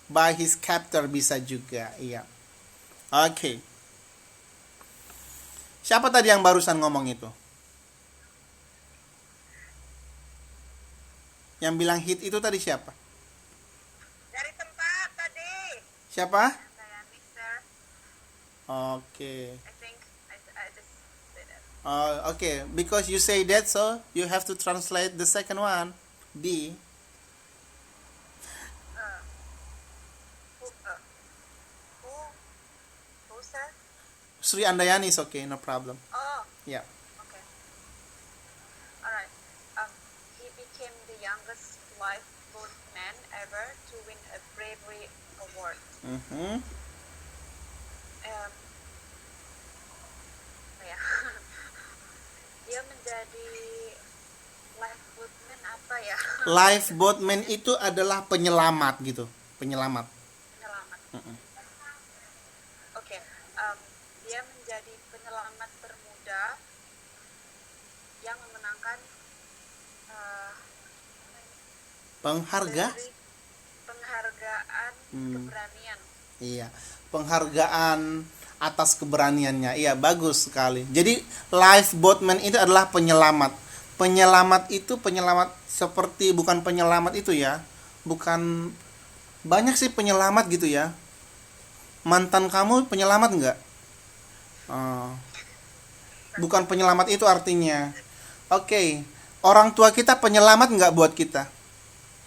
by his captor bisa juga. Iya. Oke. Siapa tadi yang barusan ngomong itu? Yang bilang hit itu tadi siapa? Dari tempat tadi. Siapa? Saya Mister. Oke. I think I just said that. Okay, because you say that, so you have to translate the second one, B. Who, sir? Sri Andayani is okay, no problem. Oh, Yeah. okay. Alright. He became the youngest lifeboat man ever to win a bravery award. Mhm. Ya. Dia menjadi lifeboatman apa ya? Lifeboatman itu adalah penyelamat gitu, penyelamat. Penyelamat. Mm-mm. Oke. Dia menjadi penyelamat termuda yang memenangkan dari penghargaan keberanian. Iya, penghargaan atas keberaniannya. Iya, bagus sekali. Jadi lifeboatman itu adalah penyelamat. Penyelamat itu penyelamat seperti bukan penyelamat itu ya. Bukan banyak sih penyelamat gitu ya. Mantan kamu penyelamat enggak? Bukan penyelamat itu artinya. Oke. Orang tua kita penyelamat enggak buat kita?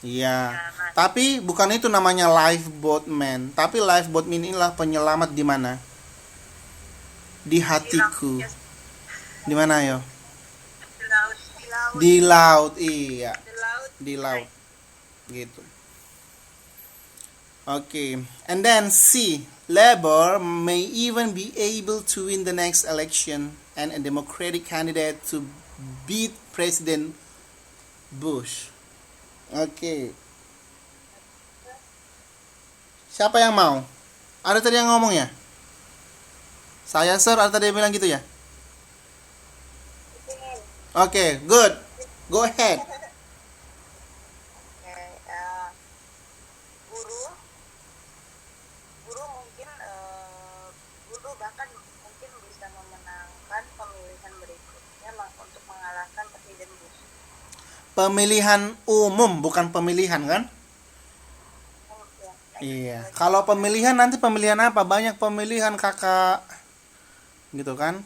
Iya. Tapi bukan itu namanya lifeboatman. Tapi lifeboatman inilah penyelamat di mana? Di hatiku. Di mana yo? Di laut, iya. Di laut. Gitu. Okay. And then C. Labour may even be able to win the next election and a Democratic candidate to beat President Bush. Okay. Siapa yang mau? Ada tadi yang ngomong ya? Saya, sir, ada tadi yang bilang gitu ya? Okay, good. Go ahead. Guru mungkin Pemilihan umum, bukan pemilihan kan? Iya. Kalau pemilihan nanti pemilihan apa? Banyak pemilihan kakak, gitu kan?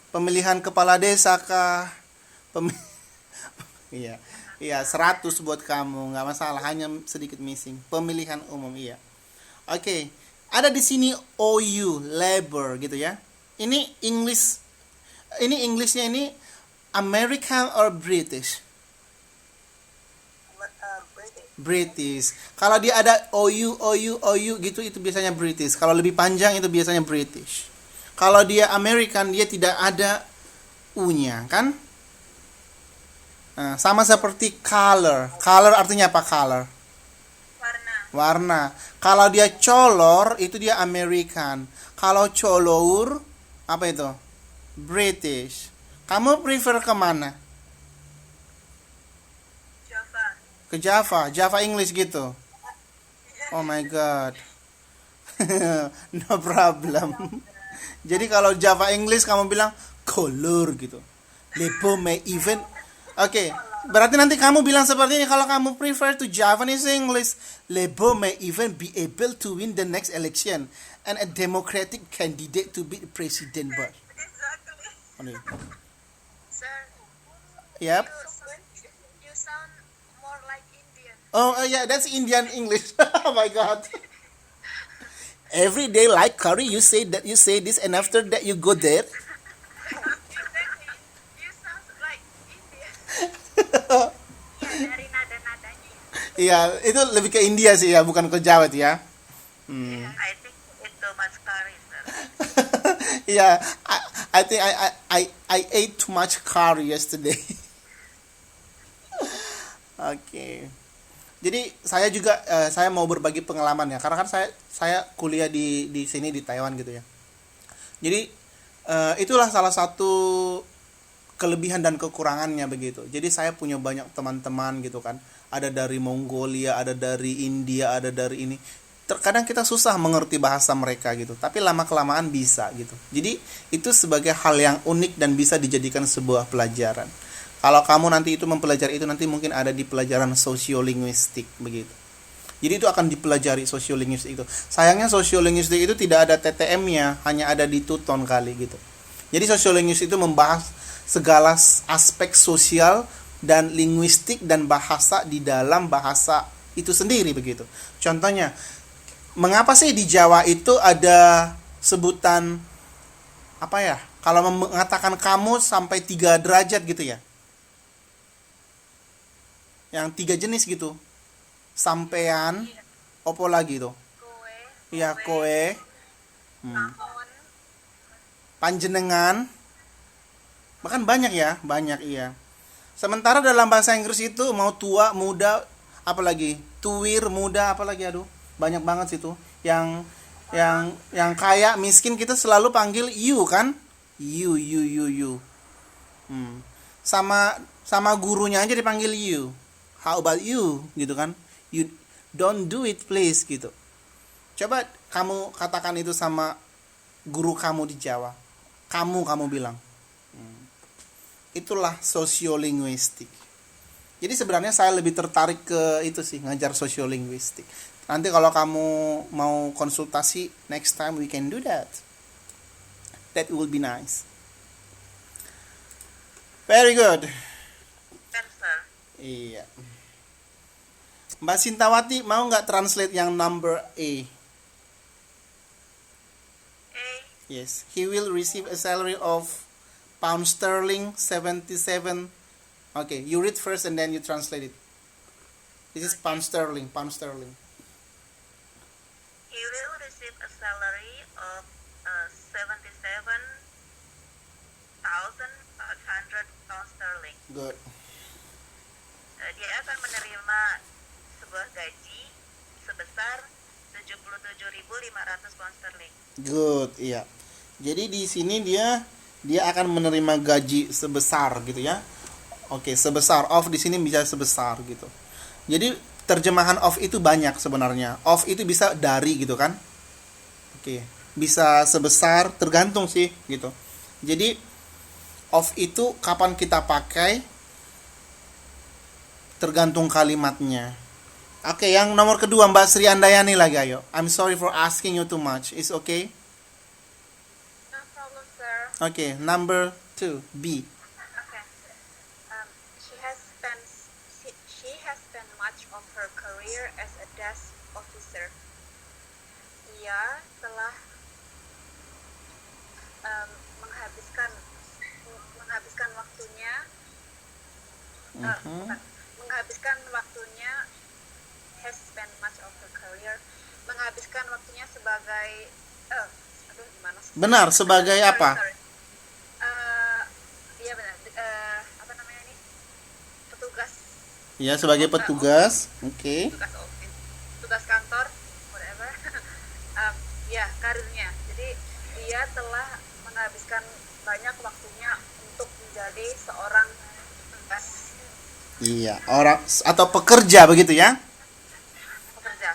Pemilihan kepala desa kah? Pem- iya. Iya, 100 buat kamu, nggak masalah, hanya sedikit missing. Pemilihan umum, iya. Oke, ada di sini OU, labor gitu ya. Ini Englishnya ini American or British? British. British. Kalau dia ada OU gitu itu biasanya British. Kalau lebih panjang itu biasanya British. Kalau dia American dia tidak ada U-nya, kan? Nah, sama seperti color. Color artinya apa color? Warna. Warna. Kalau dia color itu dia American. Kalau color apa itu? British. Kamu prefer kemana? Java. Ke Java, Java English gitu. Oh my god. No problem. Jadi kalau Java English kamu bilang color gitu. Lepo may even. Oke, berarti nanti kamu bilang seperti ini kalau kamu prefer to Javanese English. Lebo may even be able to win the next election and a democratic candidate to be president. But Exactly. Sir, yep. you sound more like Indian. Oh yeah, that's Indian English. Oh my god. Every day like curry, you say this, and after that you go there. Exactly. You sound like Indian. Ya, dari nada-nadanya. Iya, itu lebih ke India sih ya, bukan ke Jawa tuh ya. I think it's too much curry, sir. Yeah, I think I ate too much curry yesterday. Oke. Jadi saya juga saya mau berbagi pengalaman ya, karena kan saya kuliah di sini di Taiwan gitu ya. Jadi itulah salah satu kelebihan dan kekurangannya begitu. Jadi saya punya banyak teman-teman gitu kan. Ada dari Mongolia, ada dari India, ada dari ini. Terkadang kita susah mengerti bahasa mereka gitu, tapi lama-kelamaan bisa gitu. Jadi itu sebagai hal yang unik dan bisa dijadikan sebuah pelajaran. Kalau kamu nanti itu mempelajari itu nanti mungkin ada di pelajaran sosiolinguistik begitu. Jadi itu akan dipelajari sosiolinguistik itu. Sayangnya sosiolinguistik itu tidak ada TTM-nya, hanya ada di Tuton kali gitu. Jadi sosiolinguistik itu membahas segala aspek sosial dan linguistik dan bahasa di dalam bahasa itu sendiri begitu. Contohnya, mengapa sih di Jawa itu ada sebutan apa ya? Kalau mengatakan kamu sampai 3 derajat gitu ya. Yang 3 jenis gitu. Sampean, opo lagi tuh? Kue. Iya, koe, Tahun. panjenengan. Bahkan banyak ya, banyak iya. Sementara dalam bahasa Inggris itu mau tua, muda, apalagi tuwir, muda, apalagi aduh, banyak banget situ. Yang kaya, miskin kita selalu panggil you kan? You. Sama gurunya aja dipanggil you. How about you gitu kan? You don't do it please gitu. Coba kamu katakan itu sama guru kamu di Jawa. Kamu bilang. Itulah sosiolinguistik. Jadi sebenarnya saya lebih tertarik ke itu sih, ngajar sosiolinguistik. Nanti kalau kamu mau konsultasi, next time we can do that. That will be nice. Very good. Kan, sir. Iya. Mbak Sintawati mau nggak translate yang number A? A. Yes. He will receive a salary of pound sterling 77. Okay, you read first and then you translate it. This is pound sterling. He will receive a salary of 77,500 pounds sterling. Good. Dia akan menerima sebuah gaji sebesar 77.500 pounds sterling. Good, iya. Jadi di sini dia akan menerima gaji sebesar gitu ya. Oke, sebesar. Of di sini bisa sebesar gitu. Jadi terjemahan of itu banyak sebenarnya. Of itu bisa dari gitu kan. Oke, bisa sebesar, tergantung sih gitu. Jadi of itu kapan kita pakai? tergantung kalimatnya. Oke, yang nomor kedua Mbak Sri Andayani lagi, ayo. I'm sorry for asking you too much. Is okay? No problem, sir. Oke, number 2, B. Okay. She has spent much of her career as a desk officer. Ia telah menghabiskan waktunya menghabiskan waktunya has spent much of her career menghabiskan waktunya sebagai gimana sih? Benar, sebagai apa? Iya benar. Apa namanya ini? Petugas. Ya, sebagai petugas. Oke. Tugas office, tugas kantor, whatever. Ya, karirnya. Jadi dia telah menghabiskan banyak waktunya untuk menjadi seorang tugas Iya, orang atau pekerja begitu ya?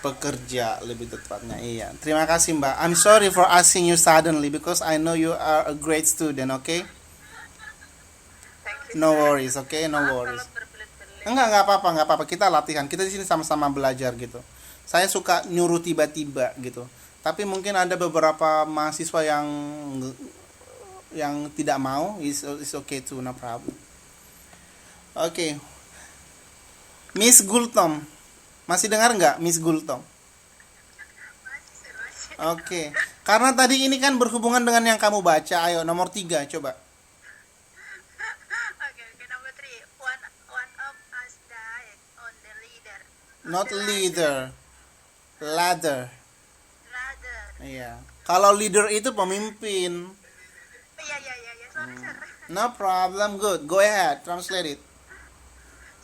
pekerja. Pekerja lebih tepatnya. Iya. Terima kasih Mbak. I'm sorry for asking you suddenly because I know you are a great student, okay? Thank you. No sir. worries, okay? No Maaf worries. kalau berbelit-belit. Enggak apa-apa. Kita latihan. Kita di sini sama-sama belajar gitu. Saya suka nyuruh tiba-tiba gitu. Tapi mungkin ada beberapa mahasiswa yang tidak mau. Is okay too, no problem. Oke. Miss Gultom. Masih dengar nggak Miss Gultom? Oke. Karena tadi ini kan berhubungan dengan yang kamu baca. Ayo nomor 3 coba. Okay, number 3. One of us died on the ladder. Not leader. Ladder. Ladder. Iya. Kalau leader itu pemimpin. Iya. Sorry, sir. No problem. Good. Go ahead. Translate it.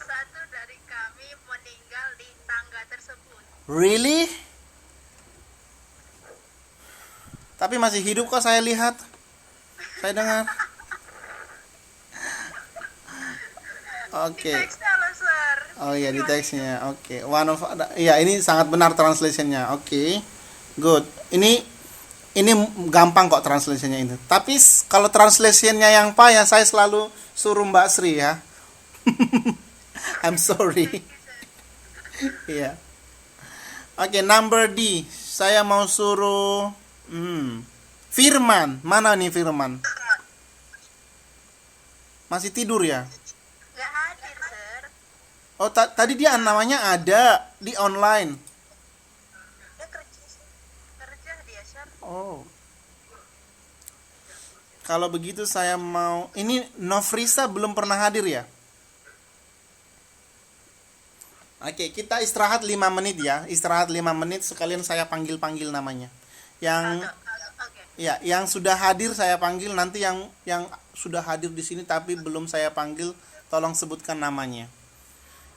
Satu dari kami meninggal di tangga tersebut. Really? Tapi masih hidup kok saya lihat. Saya dengar. Oke. Teksnya loh, sir. Oh iya di teksnya. Oke. One of iya ini sangat benar translationnya. Oke. Good. Ini gampang kok translationnya ini. Tapi kalau translationnya yang payah saya selalu suruh Mbak Sri ya. I'm sorry. Iya. Oke, number D. Saya mau suruh Firman. Mana nih Firman? Masih tidur ya? Nggak hadir, sir. Oh, tadi dia namanya ada di online. Dia kerja dia, sir. Oh. Kalau begitu saya mau ini Nofrisa belum pernah hadir ya? Oke, kita istirahat 5 menit ya. Istirahat 5 menit sekalian saya panggil-panggil namanya. Yang Oke. ya, yang sudah hadir saya panggil, nanti yang sudah hadir di sini tapi belum saya panggil tolong sebutkan namanya.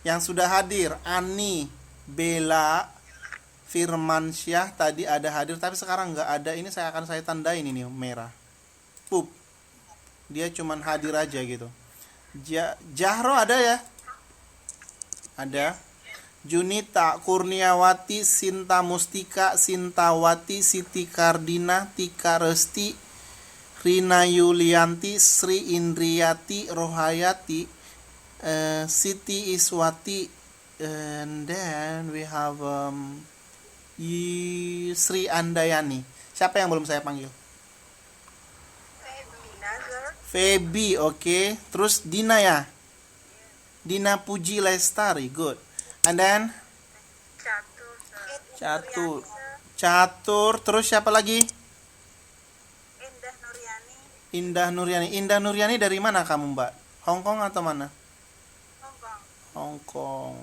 Yang sudah hadir Ani, Bella, Firmansyah tadi ada hadir tapi sekarang nggak ada. Ini saya tandain ini merah. Pup. Dia cuman hadir aja gitu. Jahro ada ya? Ada. Junita, Kurniawati, Sinta Mustika, Sintawati, Siti Kardina, Tika Resti, Rina Yulianti, Sri Indriati, Rohayati, Siti Iswati, and then we have Sri Andayani. Siapa yang belum saya panggil? Feby, oke. Terus Dina ya? Dina Puji Lestari, good. And then Catur. Terus siapa lagi? Indah Nuryani dari mana kamu, Mbak? Hong Kong atau mana? Hong Kong.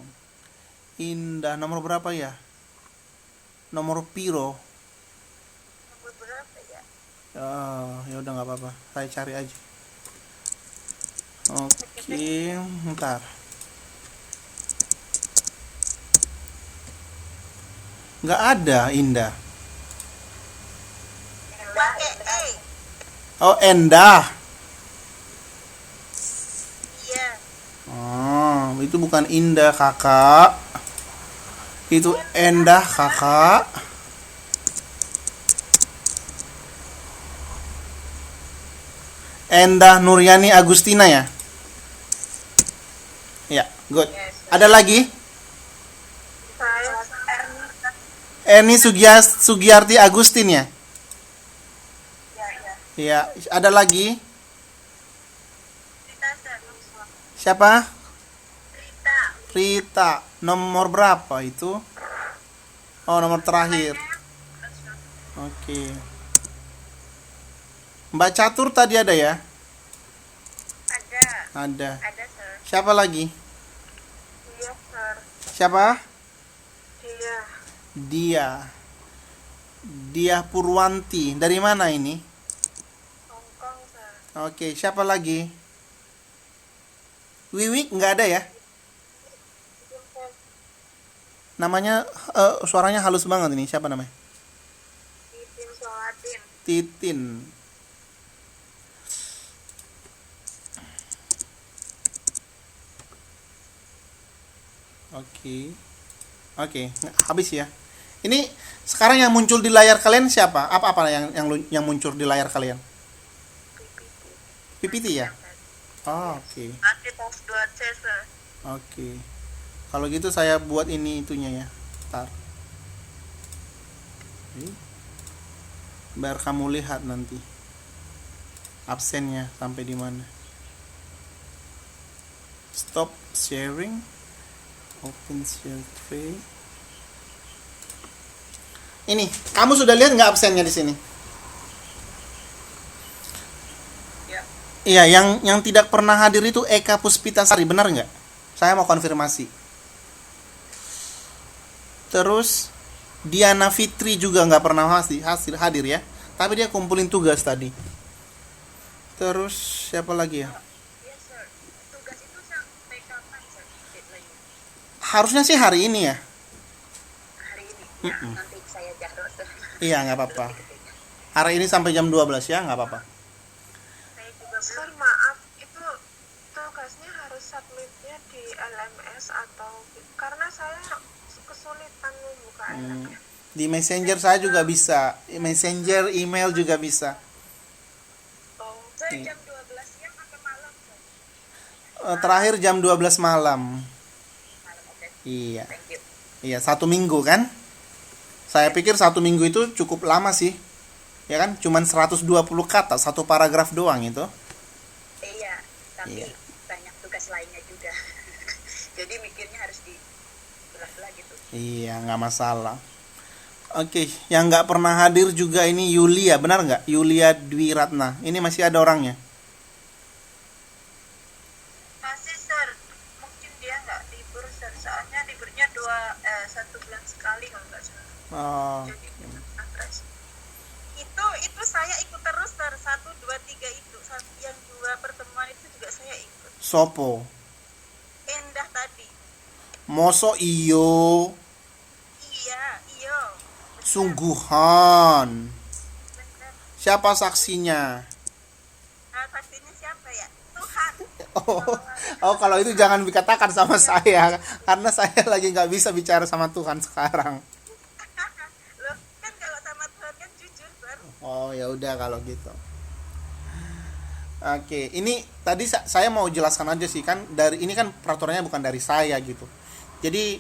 Indah nomor berapa ya? Nomor piro? Nomor berapa ya? Oh, ya udah nggak apa-apa. Saya cari aja. Oke, bentar. Nggak ada Indah. Oh, Endah. Iya. Oh, itu bukan Indah, Kakak. Itu Endah, Kakak. Endah Nuryani Agustina ya? Ya, good. Yes. Ada lagi? Saya Eni Sugiarti Agustin ya? Iya, ada lagi? Rita, sir. Siapa? Rita. Rita. Nomor berapa itu? Oh, nomor terakhir. Oke. Mbak Catur tadi ada ya? Ada. Ada. Ada, sir. Siapa lagi? Iya, sir. Siapa? Dia. Dia. Dia Purwanti. Dari mana ini? Hongkong, sir. Oke, siapa lagi? Wiwi nggak ada ya? Namanya suaranya halus banget ini. Siapa namanya? Titin Solatin. Titin. Oke, habis ya. Ini sekarang yang muncul di layar kalian siapa? Apa yang muncul di layar kalian? PPT ya? Oh, oke. Nanti pas 2C, sir. Oke. Kalau gitu saya buat ini itunya ya. Ntar. Oke. Biar kamu lihat nanti absennya sampai di mana. Stop sharing. Open share tray. Ini, kamu sudah lihat nggak absennya di sini? Ya. Iya, yang tidak pernah hadir itu Eka Puspitasari, benar nggak? Saya mau konfirmasi. Terus Diana Fitri juga nggak pernah hadir ya, tapi dia kumpulin tugas tadi. Terus siapa lagi ya? Yes, sir. Tugas itu sampai kapan, sir? Deadline-nya? Harusnya sih hari ini ya. Hari ini. Ya, nanti saya jadwal, sir. Iya, nggak apa-apa. Hari ini sampai jam 12 ya, nggak apa-apa. Saya juga Sir, maaf, itu tugasnya harus submitnya di LMS atau karena saya kesulitan membuka LMS. Di Messenger saya juga bisa. Messenger, email juga bisa. Oh, Sir, Iya. jam 12 siang atau malam, sir? Terakhir jam 12 malam. Malam, oke. Iya. Thank you. Iya, 1 minggu kan? Saya pikir 1 minggu itu cukup lama sih. Ya kan? Cuman 120 kata, satu paragraf doang itu. Iya, tapi Iya. banyak tugas lainnya juga. Jadi mikirnya harus dibelah-belah gitu. Iya, nggak masalah. Oke, yang nggak pernah hadir juga ini Yulia, benar nggak? Yulia Dwi Ratna. Ini masih ada orangnya. masih Sir, mungkin dia nggak libur Sir, soalnya liburnya 1 bulan sekali kalau nggak salah. Oh, Jadi address. Itu saya ikut terus Sir, 1, 2, 3 itu. Yang 2 pertemuan itu juga saya ikut. Sopo. Endah tadi. Moso iyo. Iya. Sungguhan. Bener. Siapa saksinya? Nah, saksinya siapa ya? Tuhan. Oh, kalau itu jangan dikatakan sama saya, karena saya lagi nggak bisa bicara sama Tuhan sekarang. Loh, kan kalau sama Tuhan kan jujur Sir. Oh, ya udah kalau gitu. Oke, ini tadi saya mau jelaskan aja sih, kan dari ini kan peraturannya bukan dari saya gitu. Jadi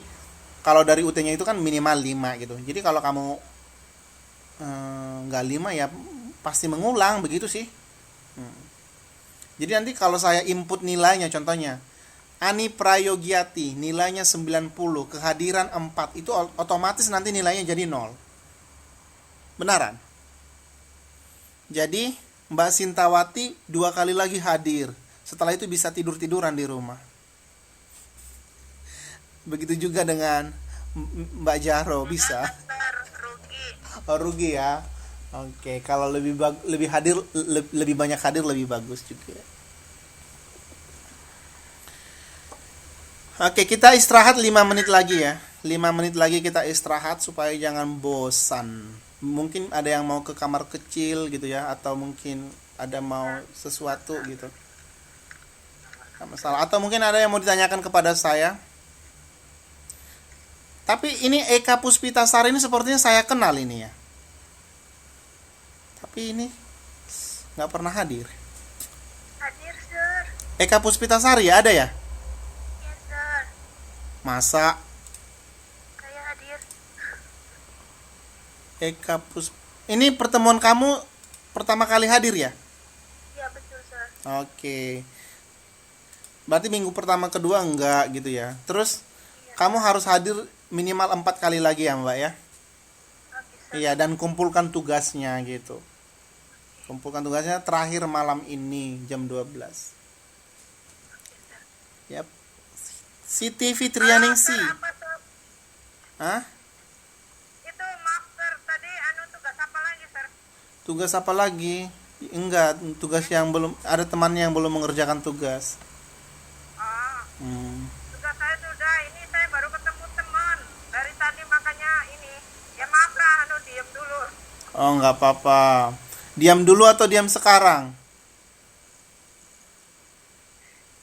kalau dari UT-nya itu kan minimal 5 gitu. Jadi kalau kamu nggak 5 ya pasti mengulang begitu sih. Jadi nanti kalau saya input nilainya, contohnya Ani Prayogiati nilainya 90, kehadiran 4, itu otomatis nanti nilainya jadi 0. Benaran? Jadi Mbak Sintawati 2 kali lagi hadir. Setelah itu bisa tidur-tiduran di rumah. Begitu juga dengan Mbak Jaro bisa. Sir, rugi. Oh, rugi ya. Oke, kalau lebih hadir lebih banyak hadir lebih bagus juga. Oke, kita istirahat 5 menit lagi ya. 5 menit lagi kita istirahat supaya jangan bosan. Mungkin ada yang mau ke kamar kecil gitu ya, atau mungkin ada mau sesuatu gitu. Nggak masalah. Atau mungkin ada yang mau ditanyakan kepada saya. Tapi ini Eka Puspitasari ini sepertinya saya kenal ini ya. Tapi ini nggak pernah hadir. Hadir Sir. Eka Puspitasari ya, ada ya? Iya Sir. Masa Saya hadir. Eka Pus. Ini pertemuan kamu pertama kali hadir ya? Iya betul sir. Oke. Berarti minggu pertama kedua enggak gitu ya. Terus kamu harus hadir minimal 4 kali lagi ya Mbak ya. Oke sir. Iya, dan kumpulkan tugasnya gitu. Kumpulkan tugasnya terakhir malam ini jam 12. Yap. Siti Fitrianingsi. Sir, apa sir? Hah? Itu maaf sir, tadi tugas apa lagi sir? Tugas apa lagi? Enggak, tugas yang belum ada temannya yang belum mengerjakan tugas. Hmm. Tugas saya sudah, ini saya baru ketemu teman dari tadi makanya ini. Ya maaf lah, diem dulu. Oh, enggak apa-apa. Diam dulu atau diam sekarang?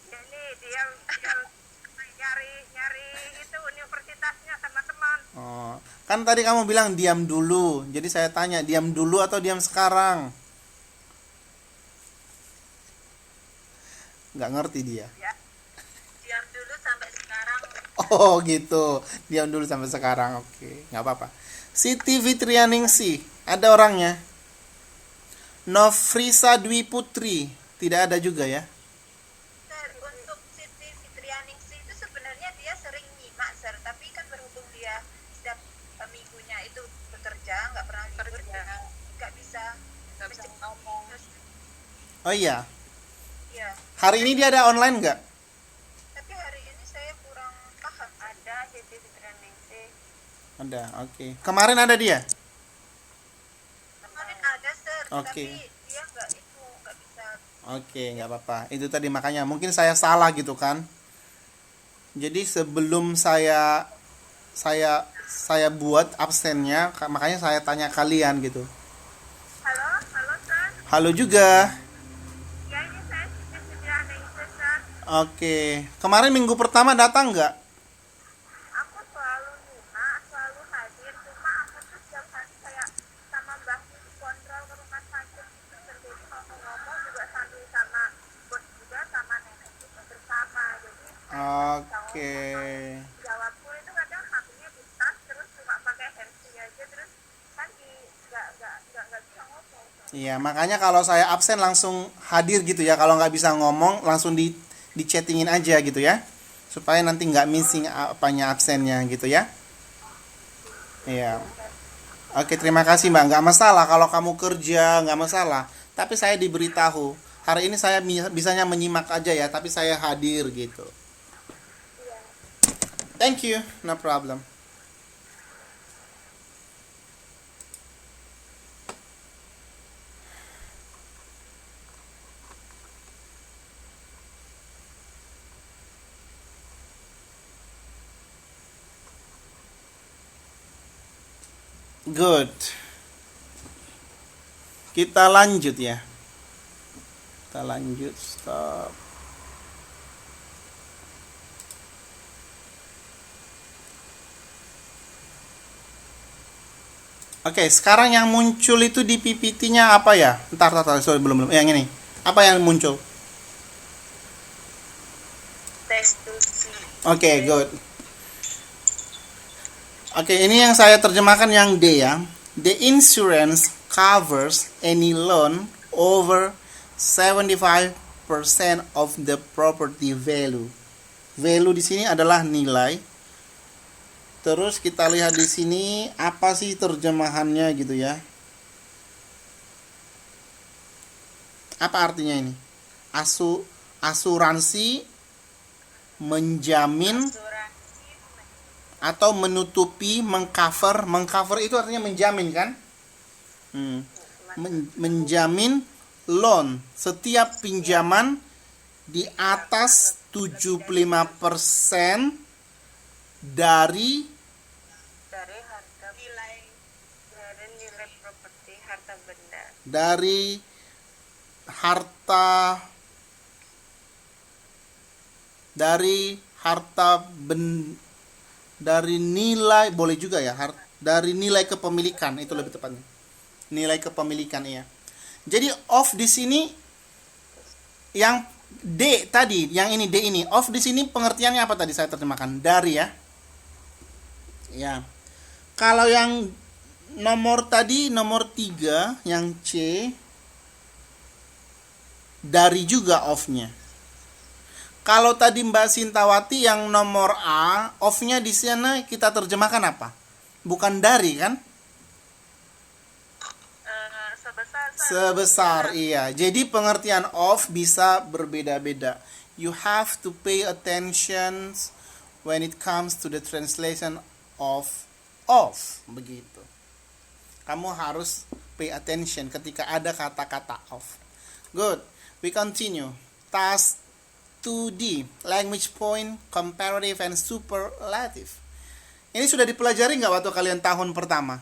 Ya ini dia nyari itu universitasnya sama teman. Oh, kan tadi kamu bilang diam dulu. Jadi saya tanya, diam dulu atau diam sekarang? Nggak ngerti dia. Ya. Diam dulu sampai sekarang. Oh gitu, diam dulu sampai sekarang. Oke, nggak apa-apa. Siti Fitrianingsi, ada orangnya. Nofrisa Dwi Putri, tidak ada juga ya? Sir, untuk Siti Fitrianingsi itu sebenarnya dia sering nyimak, Sir. Tapi kan berhubung dia setiap minggunya itu bekerja, nggak pernah libur, nggak bisa ngomong. Oh iya, Iya. hari ini dia ada online nggak? Tapi hari ini saya kurang paham. Ada Siti Fitrianingsi. Ada, oke. Kemarin ada dia? Kemarin ada, Sir. Oke. Tapi dia nggak bisa. Oke, nggak apa-apa. Itu tadi makanya mungkin saya salah gitu kan. Jadi sebelum saya buat absennya, makanya saya tanya kalian gitu. Halo sir. Halo juga. Ya ini saya sudah ada itu sir. Oke. Kemarin minggu pertama datang nggak? Aku selalu nyimak, selalu hadir. Cuma aku tuh setiap hari kayak sama Mbak kontrol ke rumah sakit gitu. Jadi kalau ngomong juga sambil sama bos juga sama nenek juga bersama. Jadi Oke. jawabku itu kadang HP-nya di tas terus cuma pakai handphone aja terus kan nggak bisa ngomong. Iya, makanya kalau saya absen langsung hadir gitu ya. Kalau nggak bisa ngomong langsung di chattingin aja gitu ya. Supaya nanti nggak missing apanya absennya gitu ya. Iya. Oke, terima kasih Mbak. Nggak masalah kalau kamu kerja, nggak masalah. Tapi saya diberitahu. Hari ini saya bisanya menyimak aja ya, tapi saya hadir gitu. Thank you, no problem. Good. Kita lanjut ya. Kita lanjut. Stop. Oke, sekarang yang muncul itu di PPT-nya apa ya? Entar, sorry, belum. Yang ini. Apa yang muncul? Tes to see. Oke, good. Oke, ini yang saya terjemahkan yang D ya. The insurance covers any loan over 75% of the property value. Value di sini adalah nilai. Terus kita lihat di sini apa sih terjemahannya gitu ya. Apa artinya ini? Asuransi menjamin atau menutupi, mengcover itu artinya menjamin kan? Menjamin loan setiap pinjaman di atas 75% dari harga nilai properti harta benda. Dari nilai, boleh juga ya, dari nilai kepemilikan, itu lebih tepatnya. Nilai kepemilikan ya. Jadi of di sini yang D tadi, yang ini D ini. Of di sini pengertiannya apa tadi saya terjemahkan? Dari ya. Ya. Kalau yang nomor tadi, nomor 3, yang C, dari juga of-nya. Kalau tadi Mbak Sintawati yang nomor A, of-nya di sana kita terjemahkan apa? Bukan dari kan? Sebesar, iya. Jadi pengertian of bisa berbeda-beda. You have to pay attention when it comes to the translation of begitu. Kamu harus pay attention ketika ada kata-kata of. Good. We continue. Task 2D, language point, comparative and superlative. Ini sudah dipelajari nggak waktu kalian tahun pertama?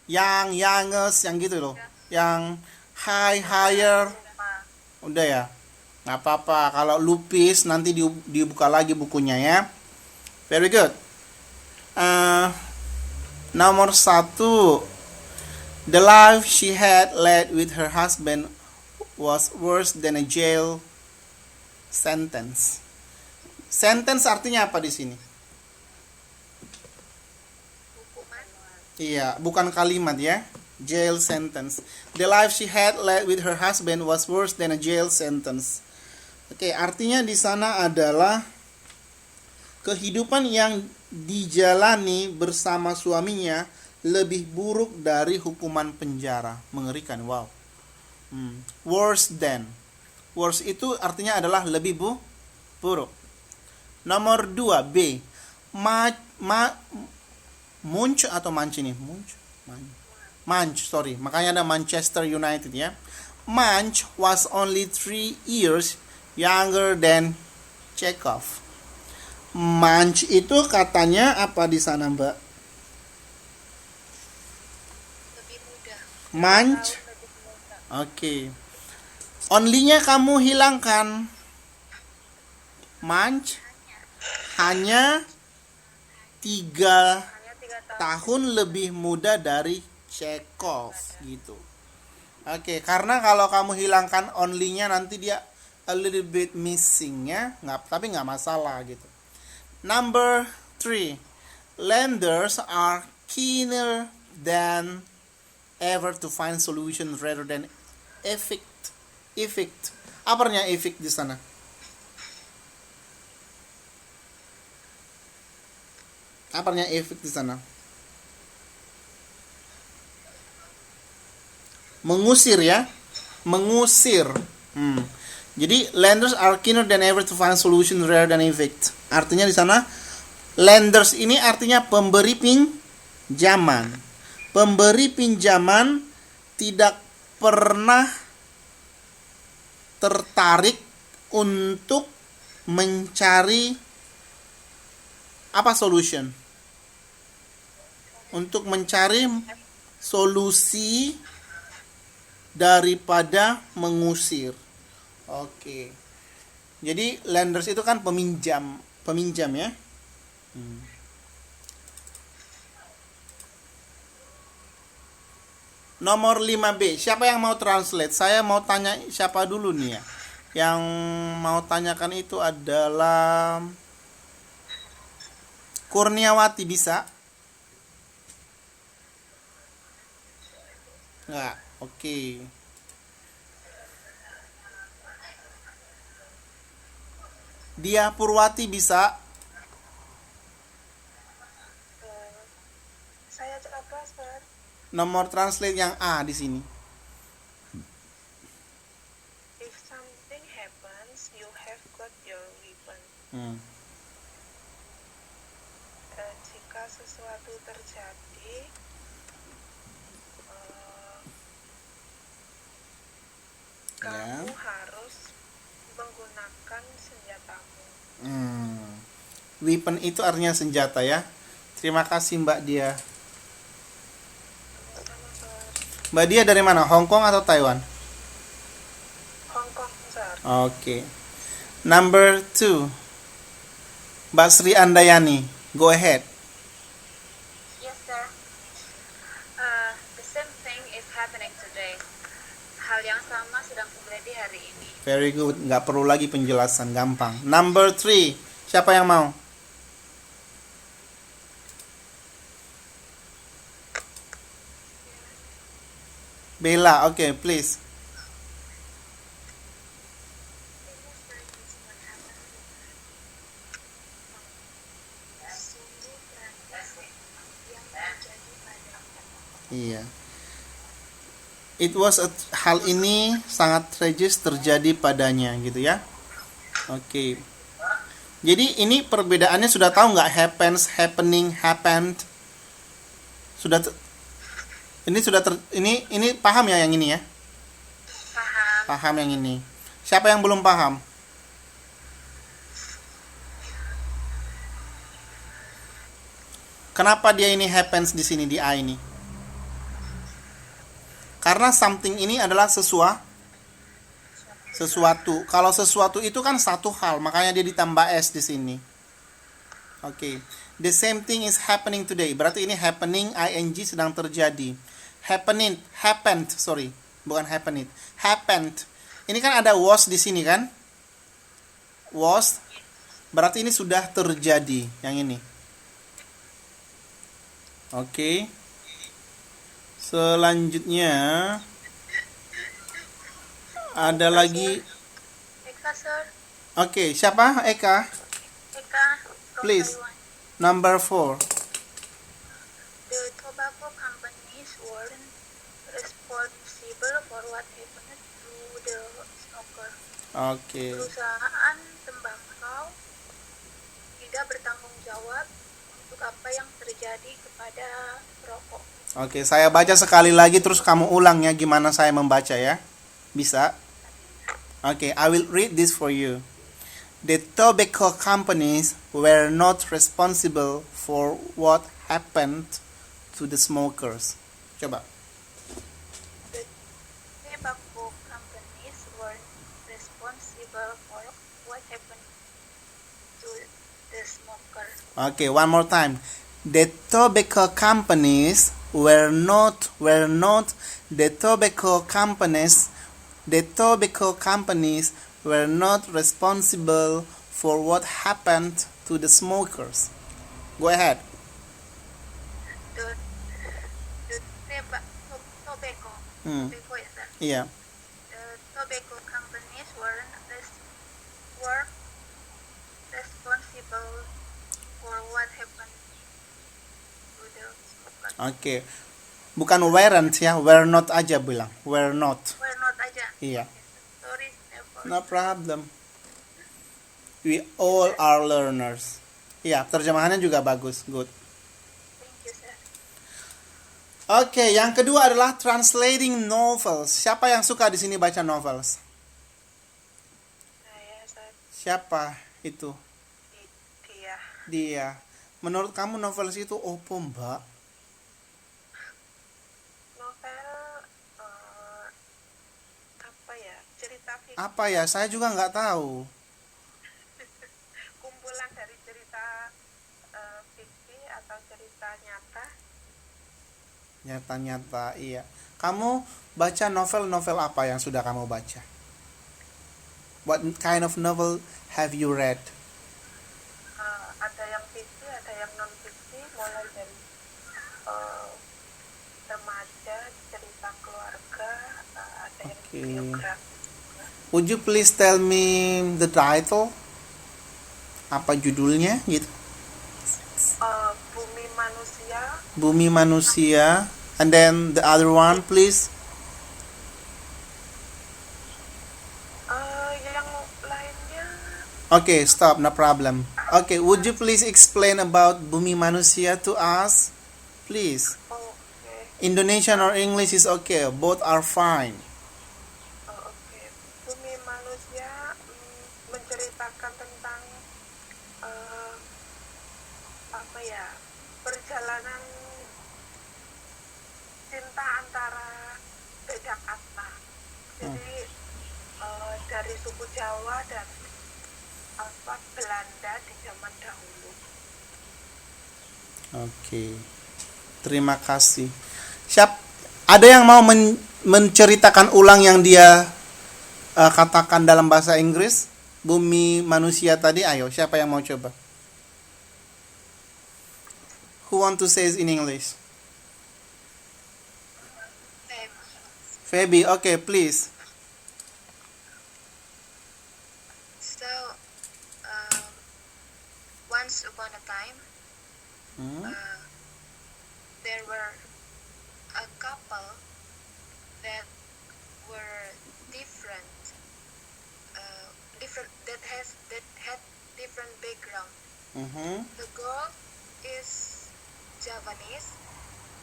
Yang youngest, yang gitu loh. Yang high, higher. Udah ya? Nggak apa-apa. Kalau lupis nanti dibuka lagi bukunya ya. Very good. Nomor 1. The life she had led with her husband was worse than a jail sentence. Sentence artinya apa di sini? Iya, bukan kalimat ya. Jail sentence. The life she had led with her husband was worse than a jail sentence. Oke, artinya di sana adalah kehidupan yang dijalani bersama suaminya lebih buruk dari hukuman penjara. Mengerikan, wow. Worse than. Worse itu artinya adalah lebih buruk. Nomor 2, B. Munch atau Manch ini? Munch, sorry. Makanya ada Manchester United ya. Munch was only 3 years younger than Chekhov. Munch itu katanya apa di sana, Mbak? Lebih muda. Munch. Oke. Only-nya kamu hilangkan. Munch hanya 3 tahun lebih muda dari Chekhov gitu. Oke, karena kalau kamu hilangkan only-nya nanti dia a little bit missing ya, tapi nggak masalah gitu. Number 3, lenders are keener than ever to find solution rather than evict. Apa artinya evict di sana? Apa artinya evict di sana? Mengusir ya, mengusir. Jadi lenders are keener than ever to find solution rather than evict. Artinya di sana lenders ini artinya pemberi pinjaman. Pemberi pinjaman tidak pernah tertarik untuk mencari apa solution? Untuk mencari solusi daripada mengusir. Oke. Jadi lenders itu kan peminjam ya. Nomor 5B. Siapa yang mau translate? Saya mau tanya siapa dulu nih ya. Yang mau tanyakan itu adalah Kurniawati, bisa? Enggak. Oke. Dia Purwati bisa? Saya coba, Sir. Nomor translate yang A di sini. If something happens, you have got your weapon. Jika sesuatu terjadi, kamu harus menggunakan senjatamu. Weapon itu artinya senjata ya. Terima kasih Mbak Dia. Mbak Dia dari mana? Hong Kong atau Taiwan? Hong Kong, Sir. Oke. Number 2. Mbak Sri Andayani. Go ahead. Yes, sir. The same thing is happening today. Hal yang sama sedang terjadi hari ini. Very good. Nggak perlu lagi penjelasan, gampang. Number 3. Siapa yang mau? Bella, okay, please. Iya. It was hal ini sangat tragis terjadi padanya, gitu ya. Oke. Jadi ini perbedaannya sudah tahu nggak? Happens, happening, happened. Sudah ini paham ya yang ini ya? Paham. Paham yang ini. Siapa yang belum paham? Kenapa dia ini happens di sini di A ini? Karena something ini adalah sesuatu. Kalau sesuatu itu kan satu hal, makanya dia ditambah S di sini. Oke. The same thing is happening today. Berarti ini happening, ing sedang terjadi. Happened. Happened. Ini kan ada was di sini kan? Was. Berarti ini sudah terjadi yang ini. Oke. Selanjutnya ada lagi. Eka, sir. Oke, siapa? Eka. Eka, from Please. Taiwan. Number 4. The tobacco companies weren't responsible for what happened to the smoker. Oke. Perusahaan tembakau tidak bertanggung jawab untuk apa yang terjadi kepada perokok. Oke, saya baca sekali lagi terus kamu ulang ya gimana saya membaca ya. Bisa? Oke, I will read this for you. The tobacco companies were not responsible for what happened to the smokers. Coba. The tobacco companies weren't responsible for what happened to the smoker. Okay, one more time. The tobacco companies were not the tobacco companies were not responsible for what happened to the smokers. Go ahead. The tobacco Hmm. tobacco ya, sir? Iya. The tobacco companies were responsible for what happened to the smoker. Oke. Bukan weren't ya, were not aja bilang. Were not. Were not aja. Iya. Sorry, never. No problem. We all are learners. Iya, terjemahannya juga bagus. Good. Thank you, sir. Oke, yang kedua adalah translating novels. Siapa yang suka di sini baca novels? Saya, sir. Siapa itu? Dia. Dia. Menurut kamu novels itu apa, Mbak? Novel apa ya? Cerita fiksi. Apa ya? Saya juga nggak tahu. Kumpulan dari cerita fiksi atau cerita nyata. Nyata-nyata, iya. Kamu baca novel-novel apa yang sudah kamu baca? What kind of novel have you read? Ada yang fiksi, ada yang non fiksi, mulai dari remaja, cerita keluarga, ada yang Oke. biografi. Would you please tell me the title? Apa judulnya gitu? Bumi Manusia. Bumi Manusia. And then the other one, please. Yang lainnya Okay, stop, no problem. Okay, would you please explain about Bumi Manusia to us? Please. oke. Indonesian or English is okay. Both are fine. Oke. Bumi Manusia menceritakan tentang apa ya, perjalanan cinta antara beda kasta. Jadi dari suku Jawa dan Belanda di zaman dahulu. Oke. Terima kasih. Siap. Ada yang mau menceritakan ulang yang dia katakan dalam bahasa Inggris, bumi manusia tadi. Ayo, siapa yang mau coba? Who want to say it in English? Feby, okay, please. So, once upon a time, there were a couple that were different, that had different background. The girl is Javanese,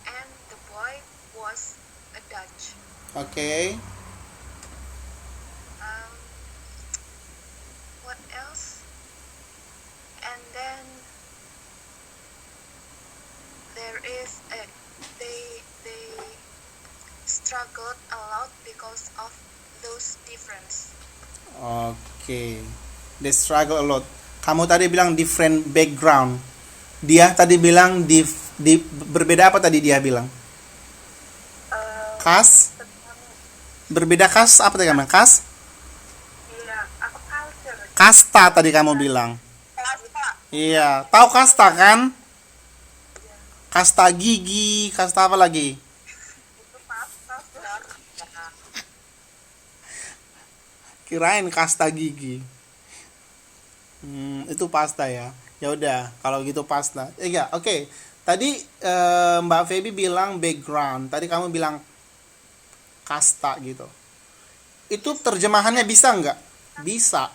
and the boy was a Dutch. Okay. What else? And then there is they struggled a lot because of those difference. Okay. They struggle a lot. Kamu tadi bilang different background. Dia tadi bilang berbeda apa tadi dia bilang? Kas? Berbeda kas apa tadi kamu? Kas? Iya, apa culture? Kasta tadi kamu bilang. Kasta. Iya, tahu kasta kan? Kasta gigi, kasta apa lagi? Itu pasta, Sir. Kirain kasta gigi. Itu pasta ya. Ya udah, kalau gitu pasta. Iya, oke. Tadi Mbak Feby bilang background. Tadi kamu bilang kasta gitu. Itu terjemahannya bisa nggak? Bisa.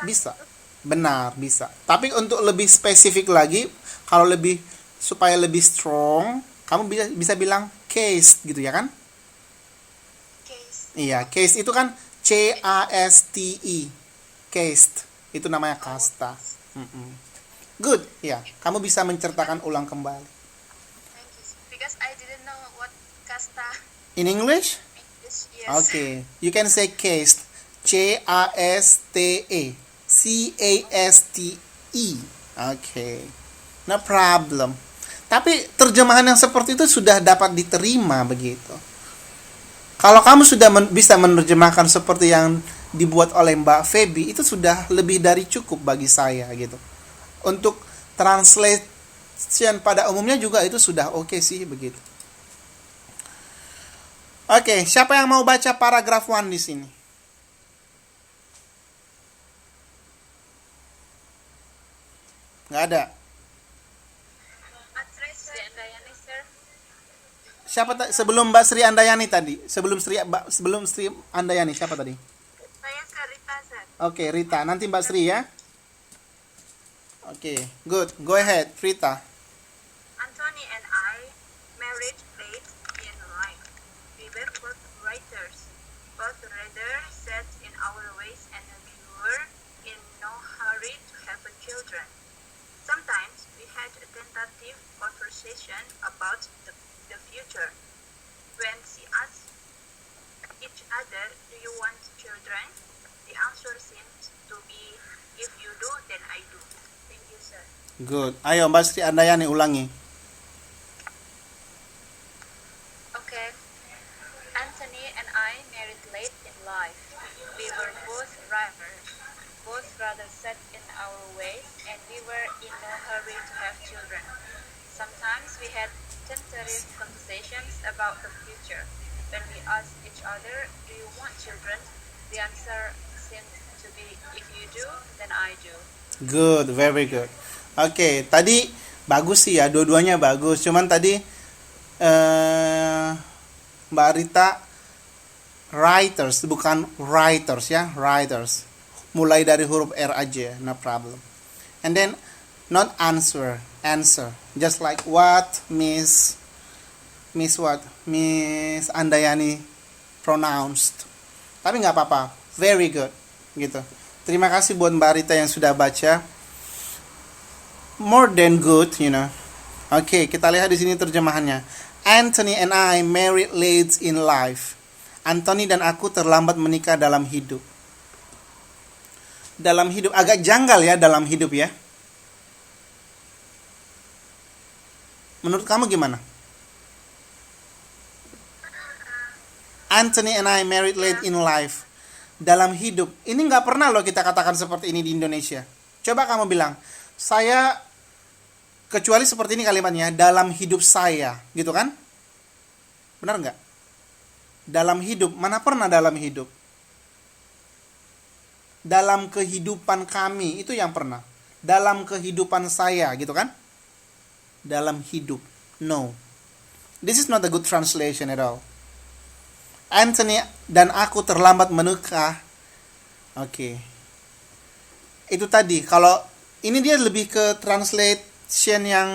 Benar, bisa. Tapi untuk lebih spesifik lagi, kalau supaya lebih strong, kamu bisa bilang case gitu ya kan? Case. Iya, case itu kan CASTE. Case. Itu namanya kasta. Good, ya. Kamu bisa menceritakan ulang kembali. Thank you. Because I didn't know what kasta In English? is. Yes. Okay. You can say caste. CASTE. CASTE. Okay. No problem. Tapi terjemahan yang seperti itu sudah dapat diterima begitu. Kalau kamu sudah bisa menerjemahkan seperti yang dibuat oleh Mbak Feby, itu sudah lebih dari cukup bagi saya gitu. Untuk translation pada umumnya juga itu sudah oke sih begitu. Oke, siapa yang mau baca paragraf 1 di sini? Nggak ada. Sri Andayani, sir. Siapa sebelum Mbak Sri Andayani tadi? Sebelum Sri Andayani siapa tadi? Saya Karita, sir. Oke, Rita. Nanti Mbak Sri ya. Oke, good. Go ahead, Rita. Anthony and I married late in life. We were both writers, both rather set in our ways, and we were in no hurry to have children. Sometimes we had a tentative conversation about the future. When she asked each other, "Do you want children?" the answer seems to be, "If you do, then I do." Thank you, sir. Good. Ayo Mbak Sri Andayani ulangi. Okay. Anthony and I married late in life. We were both rather set in our ways, and we were in no hurry to have children. Sometimes we had tentative conversations about the future. When we asked each other, "Do you want children?" the answer seemed to be, "If you do, then I do." Good, very good. Oke, tadi bagus sih ya, dua-duanya bagus. Cuman tadi Mbak Rita writers, bukan writers ya, writers. Mulai dari huruf R aja, no problem. And then not answer. Just like what Miss Andayani pronounced. Tapi nggak apa-apa, very good gitu. Terima kasih buat Mbak Rita yang sudah baca. More than good, you know. Oke, kita lihat di sini terjemahannya. Anthony and I married late in life. Anthony dan aku terlambat menikah dalam hidup. Dalam hidup, agak janggal ya dalam hidup ya. Menurut kamu gimana? Anthony and I married late in life. Dalam hidup. Ini nggak pernah loh kita katakan seperti ini di Indonesia. Coba kamu bilang, saya, kecuali seperti ini kalimatnya, dalam hidup saya, gitu kan? Benar nggak? Dalam hidup, mana pernah dalam hidup? Dalam kehidupan kami, itu yang pernah. Dalam kehidupan saya, gitu kan? Dalam hidup. No. This is not a good translation at all. Anthony dan aku terlambat menikah. Oke. Itu tadi. Kalau ini dia lebih ke translation yang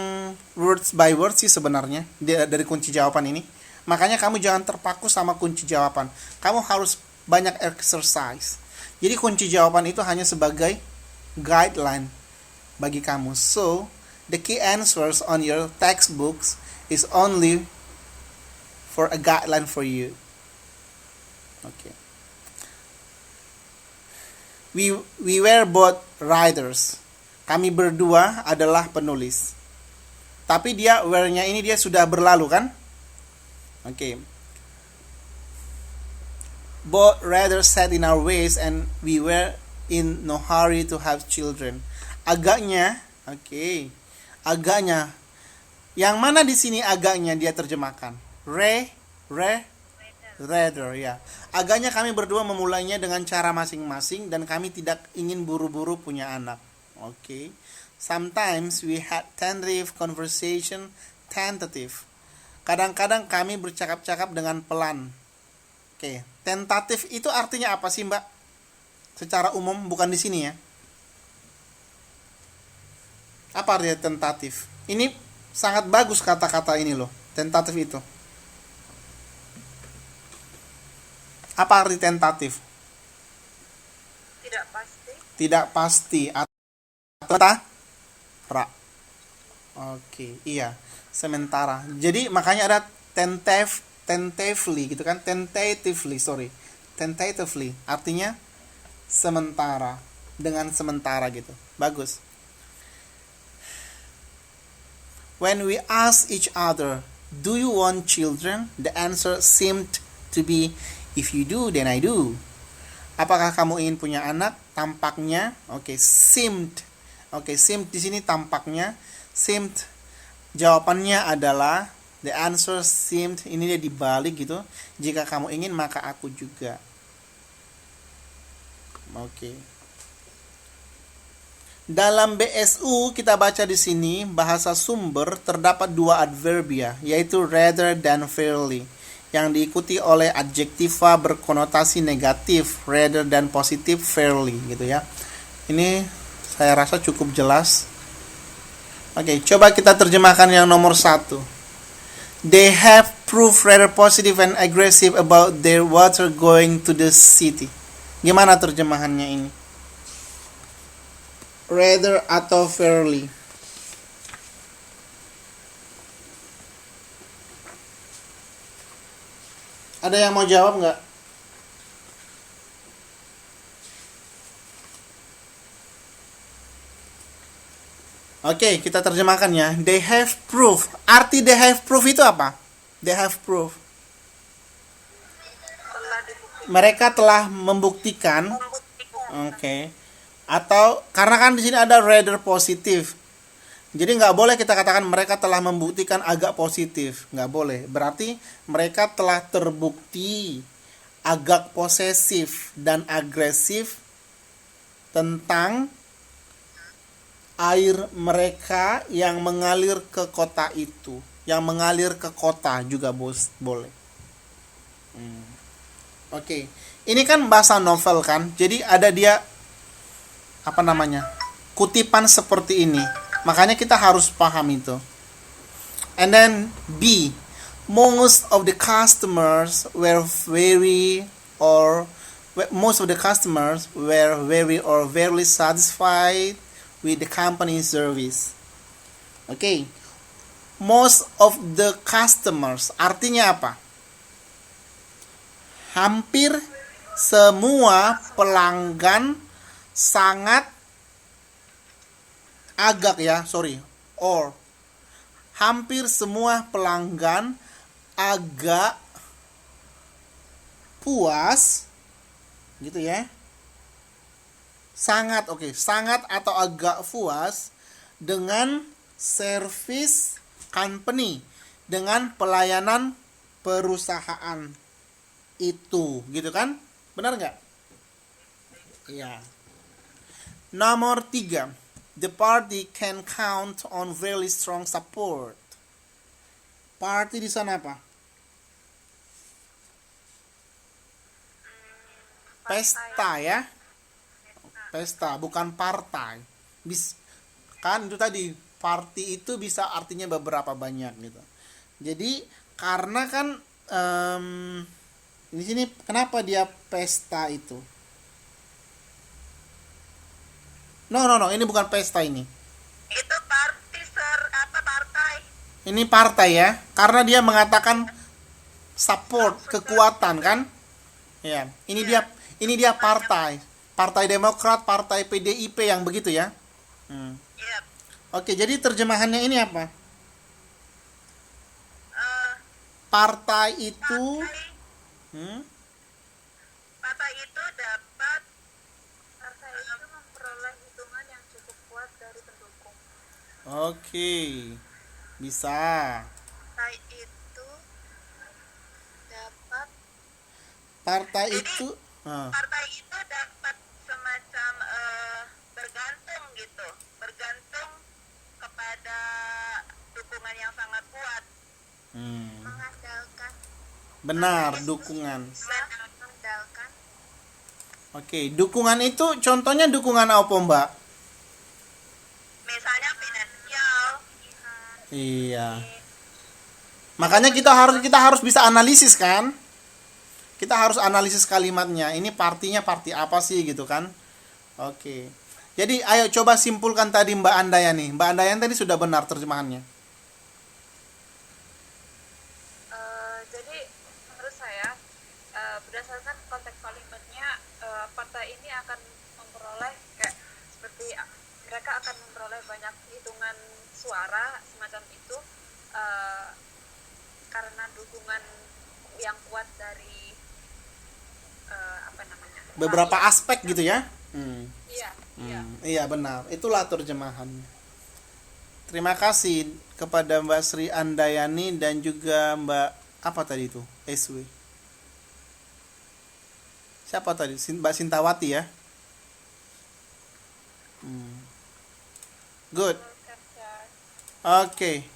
words by words sih sebenarnya. Dari kunci jawaban ini. Makanya kamu jangan terpaku sama kunci jawaban. Kamu harus banyak exercise. Jadi kunci jawaban itu hanya sebagai guideline bagi kamu. So, the key answers on your textbooks is only for a guideline for you. Okay. We were both writers. Kami berdua adalah penulis. Tapi dia were-nya ini dia sudah berlalu kan? Okay. Both rather set in our ways and we were in no hurry to have children. Agaknya, okay. Agaknya. Yang mana di sini agaknya dia terjemahkan? Rather, ya. Agaknya kami berdua memulainya dengan cara masing-masing dan kami tidak ingin buru-buru punya anak. Okay. Sometimes we had tentative conversation, tentative. Kadang-kadang kami bercakap-cakap dengan pelan. Oke, tentatif itu artinya apa sih, Mbak? Secara umum, bukan di sini ya. Apa artinya tentatif? Ini sangat bagus kata-kata ini loh, tentatif itu. Apa arti tentatif? Tidak pasti. Tidak pasti atau Oke, iya. Sementara. Jadi makanya ada tentatively gitu kan? Tentatively artinya sementara, dengan sementara gitu. Bagus. When we ask each other, do you want children? The answer seemed to be, if you do, then I do. Apakah kamu ingin punya anak? Tampaknya, seemed. Seemed di sini tampaknya. Seemed, jawabannya adalah, the answer seemed, ini dia dibalik gitu. Jika kamu ingin, maka aku juga. Dalam BSU kita baca di sini bahasa sumber terdapat dua adverbia, yaitu rather dan fairly, yang diikuti oleh adjektiva berkonotasi negatif, rather dan positif, fairly gitu ya. Ini saya rasa cukup jelas. Coba kita terjemahkan yang nomor 1. They have proved rather positive and aggressive about their water going to the city. Gimana terjemahannya ini? Rather atau fairly? Ada yang mau jawab nggak? Kita terjemahkan ya. They have proof. Arti they have proof itu apa? They have proof. Mereka telah membuktikan. Atau karena kan di sini ada rather positif. Jadi nggak boleh kita katakan mereka telah membuktikan agak positif. Nggak boleh. Berarti mereka telah terbukti agak posesif dan agresif tentang air mereka yang mengalir ke kota itu. Yang mengalir ke kota juga boleh. Ini kan bahasa novel kan. Jadi ada dia kutipan seperti ini. Makanya kita harus paham itu. And then B, most of the customers were very or very satisfied with the company's service. Most of the customers artinya apa? Hampir semua pelanggan sangat hampir semua pelanggan agak puas, gitu ya. Sangat, sangat atau agak puas dengan service company, dengan pelayanan perusahaan itu, gitu kan? Benar nggak? Iya. Nomor 3, the party can count on very strong support. Party di sana apa? Pesta ya. Pesta, bukan partai. Kan itu tadi, party itu bisa artinya beberapa banyak gitu. Jadi karena kan di sini kenapa dia pesta itu? No, ini bukan pesta ini. Itu party, sir. Apa partai? Ini partai ya, karena dia mengatakan support, kekuatan kan? Ya, ini dia partai. Partai Demokrat, Partai PDIP yang begitu ya. Yep. Oke, jadi terjemahannya ini apa? Partai Partai itu dapat memperoleh hitungan yang cukup kuat dari pendukung. Oke, bisa. partai itu dapat Partai Jadi, itu partai itu dapat semacam bergantung gitu, bergantung kepada dukungan yang sangat kuat. Mengandalkan. benar, dukungan. Mengandalkan. Oke, dukungan itu contohnya dukungan apa, Mbak? Misalnya finansial. Iya. Makanya kita harus bisa analisis kan? Kita harus analisis kalimatnya. Ini partinya parti apa sih gitu kan? Oke. Jadi ayo coba simpulkan tadi Mbak Andayani. Mbak Andayani tadi sudah benar terjemahannya. Jadi menurut saya berdasarkan konteks kalimatnya partai ini akan memperoleh kayak seperti mereka akan memperoleh banyak hitungan suara semacam itu karena dukungan yang kuat dari Beberapa aspek gitu ya. Iya. Iya benar. Itulah terjemahannya. Terima kasih kepada Mbak Sri Andayani dan juga Mbak apa tadi itu? SW. Siapa tadi? Mbak Sintawati ya. Good. Oke.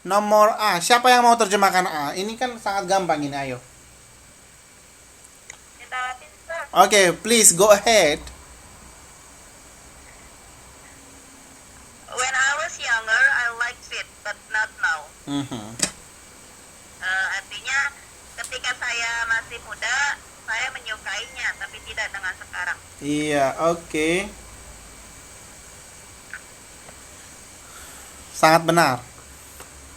Nomor A. Siapa yang mau terjemahkan A? Ini kan sangat gampang ini, ayo. Oke, please go ahead. When I was younger, I liked it, but not now. Artinya ketika saya masih muda, saya menyukainya, tapi tidak dengan sekarang. Iya, oke. Sangat benar.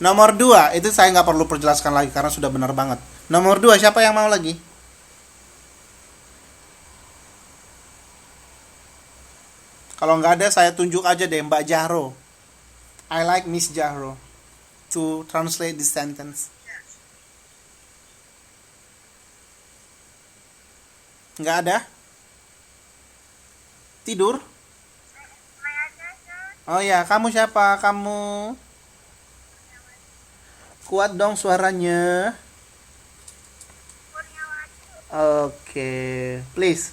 Nomor 2, itu saya nggak perlu perjelaskan lagi karena sudah benar banget. Nomor 2, siapa yang mau lagi? Kalau nggak ada, saya tunjuk aja deh Mbak Jahro. I like Miss Jahro to translate this sentence. Nggak ada? Tidur? Oh ya, kamu siapa? Kamu kuat dong suaranya. Oke, please.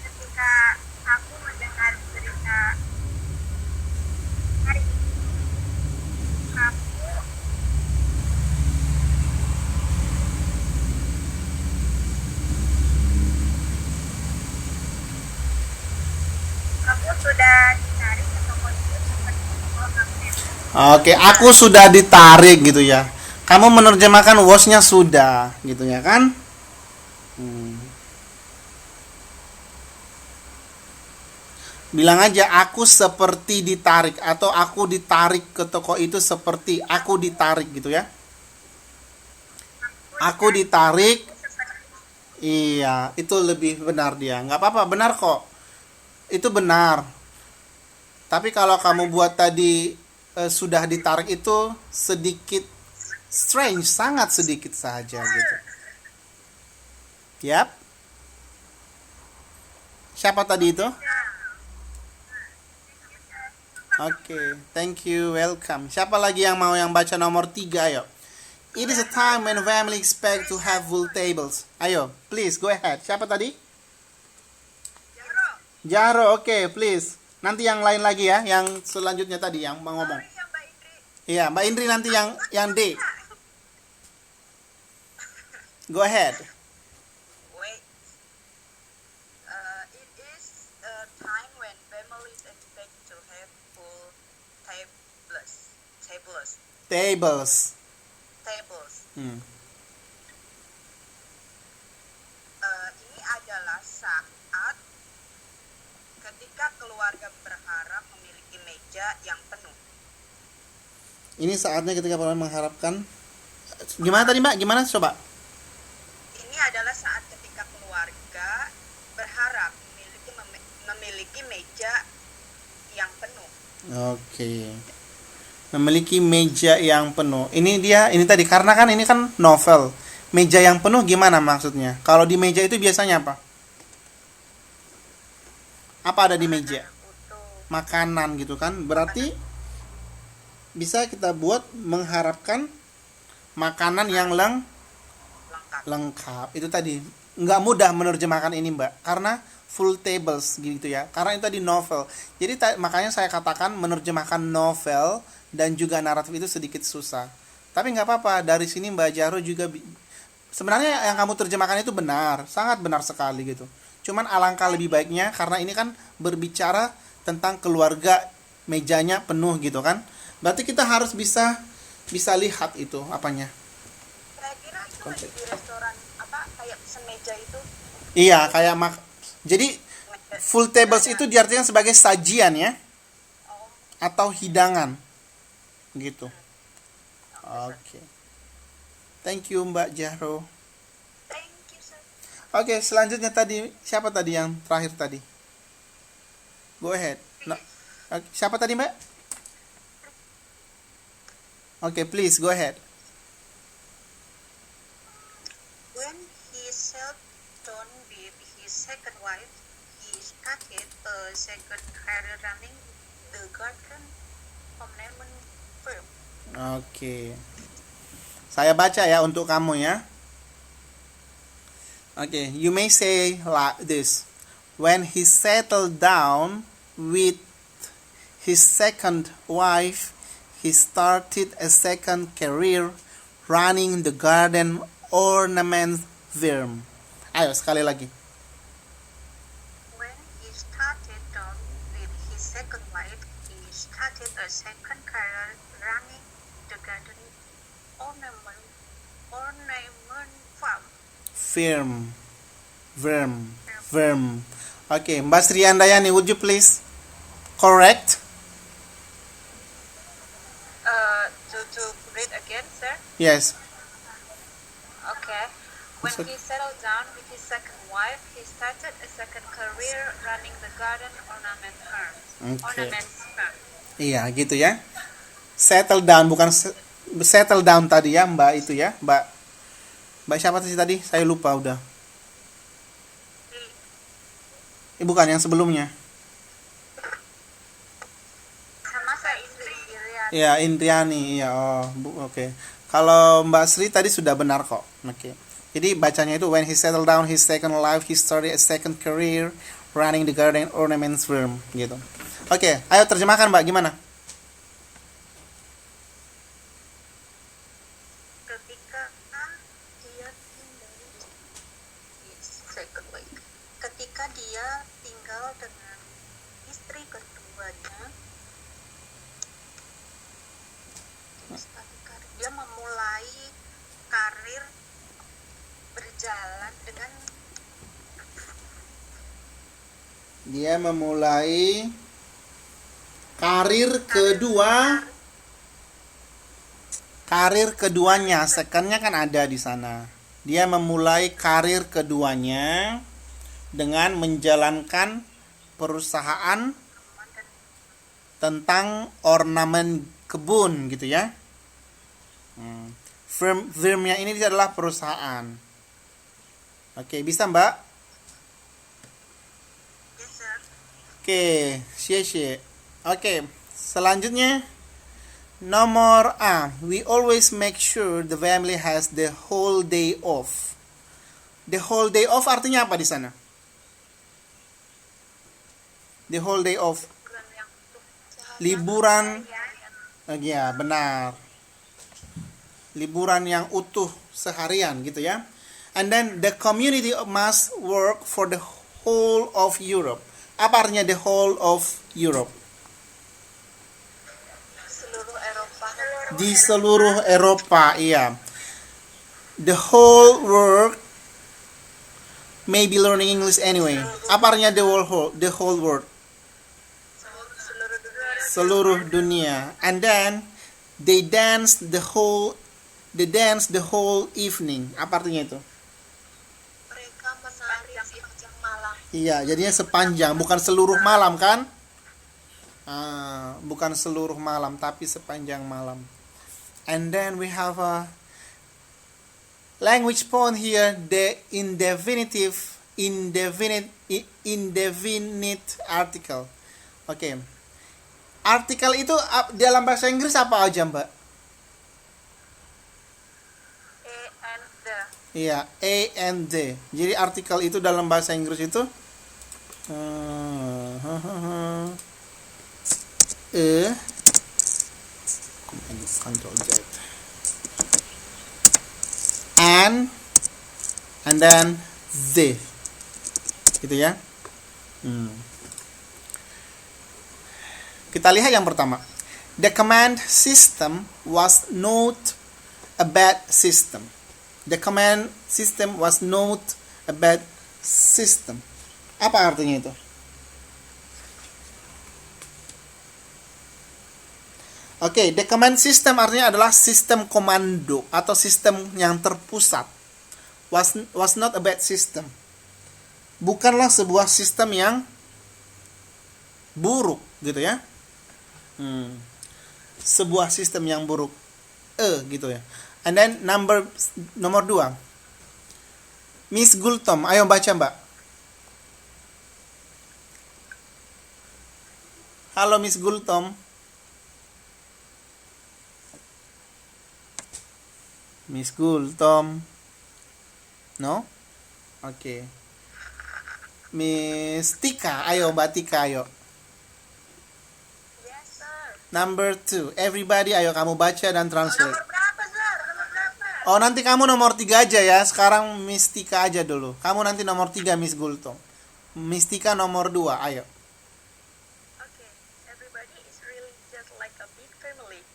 Ketika aku mendengar berita hari ini, aku sudah ditarik ke toko itu seperti orang Oke, aku sudah ditarik gitu ya. Kamu menerjemahkan was-nya sudah gitu ya kan? Bilang aja aku seperti ditarik atau aku ditarik ke toko itu seperti aku ditarik gitu ya. Aku ditarik. Iya, itu lebih benar dia. Nggak apa-apa, benar kok. Itu benar. Tapi kalau kamu buat tadi sudah ditarik itu sedikit strange, sangat sedikit saja gitu. Yap. Siapa tadi itu? Oke, thank you, welcome. Siapa lagi yang mau yang baca nomor 3, ayo. It is a time when family expect to have full tables. Ayo, please, go ahead. Siapa tadi? Jaro, oke, please. Nanti yang lain lagi ya, yang selanjutnya tadi yang mau ngomong. Iya, Mbak Indri nanti yang D. Go ahead. Wait. It is a time when families expect to have full tables. Tables. Tables. Tables. Hmm. Ini adalah saat ketika keluarga berharap memiliki meja yang penuh. Ini saatnya ketika orang mengharapkan. Gimana tadi Mbak? Gimana coba? Ini adalah saat ketika keluarga berharap memiliki meja yang penuh. Oke. Memiliki meja yang penuh. Ini tadi karena kan ini kan novel. Meja yang penuh gimana maksudnya? Kalau di meja itu biasanya apa? Apa ada di meja? Utuh. Makanan gitu kan. Berarti bisa kita buat mengharapkan makanan yang Lengkap. lengkap. Itu tadi nggak mudah menerjemahkan ini Mbak, karena full tables gitu ya. Karena itu tadi novel. Jadi makanya saya katakan menerjemahkan novel dan juga naratif itu sedikit susah. Tapi nggak apa-apa. Dari sini Mbak Jaro juga sebenarnya yang kamu terjemahkan itu benar, sangat benar sekali gitu. Cuman alangkah lebih baiknya karena ini kan berbicara tentang keluarga mejanya penuh gitu kan. Berarti kita harus bisa lihat itu apanya. Saya kira itu lagi di restoran kayak pesen meja itu. Iya, kayak jadi full tables itu diartikan sebagai sajian ya Oh, atau hidangan. Gitu. Oke. Thank you Mbak Jaro. thank you sir. Oke, selanjutnya tadi siapa tadi yang terakhir tadi? Go ahead. No. Siapa tadi Mbak? Oke, please go ahead. When he settled down with his second wife, he started a second career running the garden ornament firm. Oke. Saya baca ya untuk kamu ya. Oke, you may say like this. When he settled down with his second wife, he started a second career running the garden ornament firm. Ayo sekali lagi. When he started down with his second wife, he started a second career running the garden ornament farm. Firm. Oke, Mbak Sri Andayani, would you please correct? To read again, sir. Yes. Okay. When he settled down with his second wife, he started a second career running the garden ornament firm. Oke. Ornaments firm. Iya, gitu ya. Settle down, bukan settle down tadi ya, Mbak itu ya, Mbak siapa sih tadi? Saya lupa udah. Bukan yang sebelumnya. Sama saya Indriani. Iya, Indriani. Iya, oke. Kalau Mbak Sri tadi sudah benar kok. Oke. Jadi bacanya itu when he settled down his second life, he started a second career running the garden ornaments firm gitu. Oke, ayo terjemahkan Mbak, gimana? Ketika dia tinggal dengan istri keduanya, dia memulai karir berjalan dengan karir keduanya, secondnya kan ada di sana. Dia memulai karir keduanya dengan menjalankan perusahaan tentang ornamen kebun gitu ya. Firmnya ini adalah perusahaan. Oke, bisa Mbak? Yes, sir. Oke, xie. Oke, selanjutnya nomor A. We always make sure the family has the whole day off. The whole day off artinya apa di sana? The whole day off. Liburan. Ya, benar. Liburan yang utuh seharian gitu ya. And then the community must work for the whole of Europe. Apa artinya the whole of Europe? Seluruh Eropa. Di seluruh Eropa, iya. The whole world may be learning English anyway. Apa artinya the whole world? Seluruh dunia. Seluruh dunia. And then they dance the whole evening. Apa artinya itu? Mereka menari sepanjang malam. Iya, jadinya sepanjang, bukan seluruh malam kan? Bukan seluruh malam, tapi sepanjang malam. And then we have a language point here, the indefinite article. Oke. Artikel itu dalam bahasa Inggris apa aja, Mbak? And the. Iya, A and D. Jadi artikel itu dalam bahasa Inggris itu Control Z. And then Z. Gitu ya. Kita lihat yang pertama. The command system was not a bad system. The command system was not a bad system. Apa artinya itu? Oke, the command system artinya adalah sistem komando atau sistem yang terpusat. Was not a bad system. Bukanlah sebuah sistem yang buruk, gitu ya. Sebuah sistem yang buruk. Gitu ya. And then nomor 2. Miss Gultom, ayo baca Mbak. Halo Miss Gultom. Miss Gultom. No? Oke. Miss Tika, ayo Mbak Tika, ayo. Yes, sir. Number 2. Everybody, ayo kamu baca dan translate. Nomor berapa, sir? Nomor berapa? Oh, nanti kamu nomor 3 aja ya. Sekarang Miss Tika aja dulu. Kamu nanti nomor 3, Miss Gultom. Miss Tika nomor 2, ayo. Okay. Everybody is really just like a big family.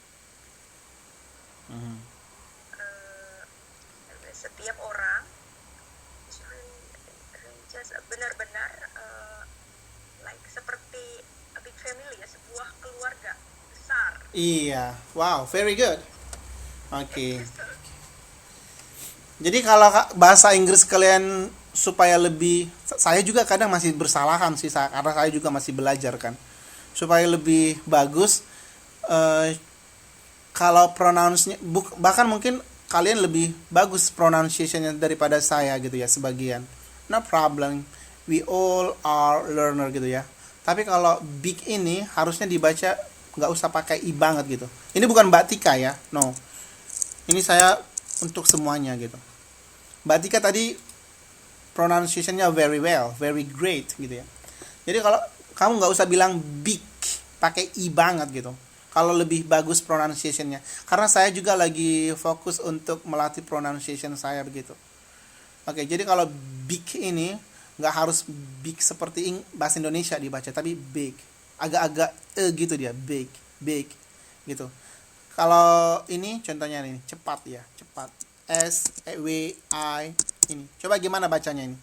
Setiap orang is really just benar-benar like seperti a big family ya, sebuah keluarga besar. Iya. Wow, very good. Oke. Jadi kalau bahasa Inggris kalian supaya lebih, saya juga kadang masih bersalahan sih, karena saya juga masih belajar kan. Supaya lebih bagus, kalau pronounce-nya, bahkan mungkin kalian lebih bagus pronunciation-nya daripada saya gitu ya, sebagian. No problem, we all are learner gitu ya. Tapi kalau big ini harusnya dibaca nggak usah pakai i banget gitu. Ini bukan Mbak Tika ya, no. Ini saya untuk semuanya gitu. Mbak Tika tadi pronunciation-nya very well, very great gitu ya. Jadi kalau kamu nggak usah bilang big, pakai i banget gitu. Kalau lebih bagus pronunciation-nya. Karena saya juga lagi fokus untuk melatih pronunciation saya begitu. Oke, jadi kalau big ini nggak harus big seperti bahasa Indonesia dibaca, tapi big. Agak-agak gitu dia, big gitu. Kalau ini contohnya ini, cepat ya, cepat. S-W-I ini. Coba gimana bacanya ini?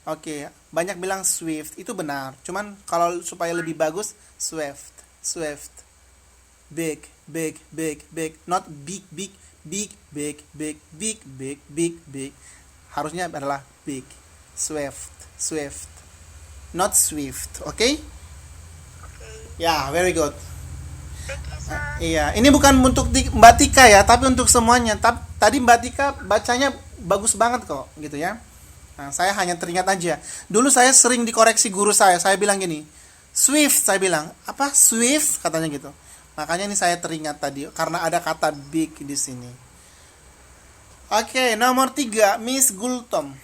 Oke, banyak bilang swift, itu benar. Cuman kalau supaya lebih bagus, swift. Big. Not big, big, big, big, big, big, big, big. Harusnya adalah big. Swift, swift. Not swift, oke? Okay. Ya, very good. Thank you, sir. Iya, ini bukan untuk Mbak Tika ya, tapi untuk semuanya. Tadi Mbak Tika bacanya bagus banget kok, gitu ya. Nah, saya hanya teringat aja. Dulu saya sering dikoreksi guru saya bilang gini, Swift, saya bilang, apa Swift? Katanya gitu. Makanya ini saya teringat tadi, karena ada kata big di sini. Oke, nomor 3, Miss Gultom.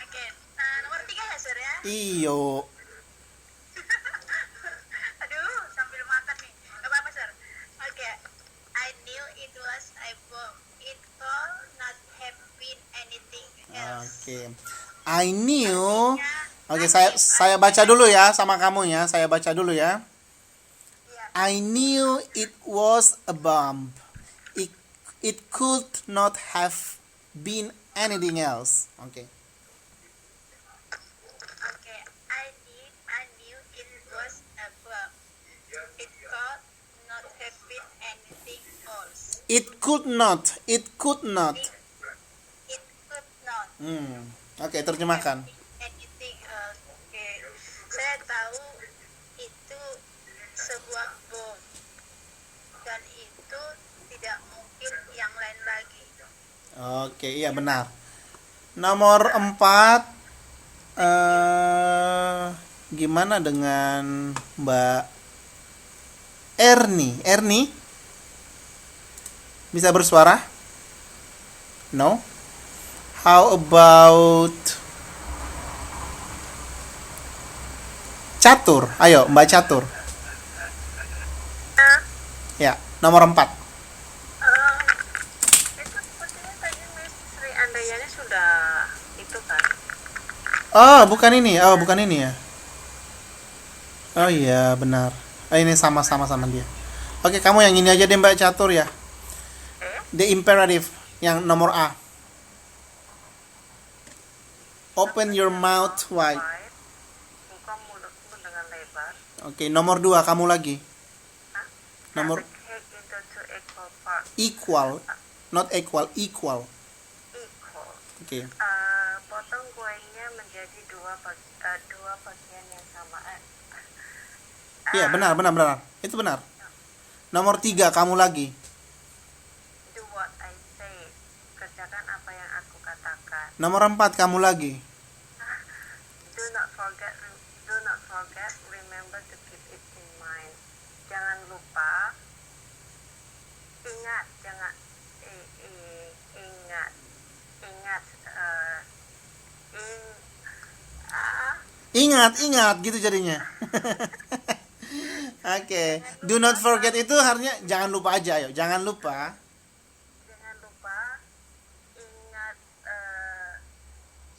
Oke, nomor 3 ya, sir ya? Iyo. Aduh, sambil makan nih. Gak apa-apa, sir. Oke. I knew it was a bomb. It could not have been anything else. Oke. I knew. Oke, saya baca dulu ya sama kamu ya. Saya baca dulu ya. I knew it was a bomb. It could not have been anything else. Oke. Oke, I knew it was a bomb. It could not have been anything else. It could not. It could not. It could not Oke, terjemahkan. anything else. Oke, saya tahu itu sebuah bom dan itu tidak mungkin yang lain lagi. Oke, iya benar. Nomor 4, gimana dengan Mbak Erni? Erni? Bisa bersuara? No? How about Catur? Ayo, Mbak Catur. Ya, nomor 4. Itu sepertinya tadi Miss Sri Andayani sudah itu kan. Oh, bukan ini. Oh, bukan ini ya. Oh iya, benar. Ini sama-sama sama dia. Oke, kamu yang ini aja deh Mbak Catur ya. The imperative yang nomor A. Open your mouth wide. Buka mulutmu dengan lebar. Oke, nomor 2 kamu lagi. Nomor Cut the cake into two equal parts. equal, not equal, equal. Equal. Oke. Potong kuenya menjadi dua bagian yang sama. Iya, benar. Itu benar. Nomor 3 kamu lagi. Do what I say. Kerjakan apa yang aku katakan. Nomor 4 kamu lagi. Do not forget. Remember to keep it in mind. Jangan lupa. Ingat. Ingat. Ingat gitu jadinya. Oke. Do not forget itu artinya jangan lupa aja, ayo. Jangan lupa.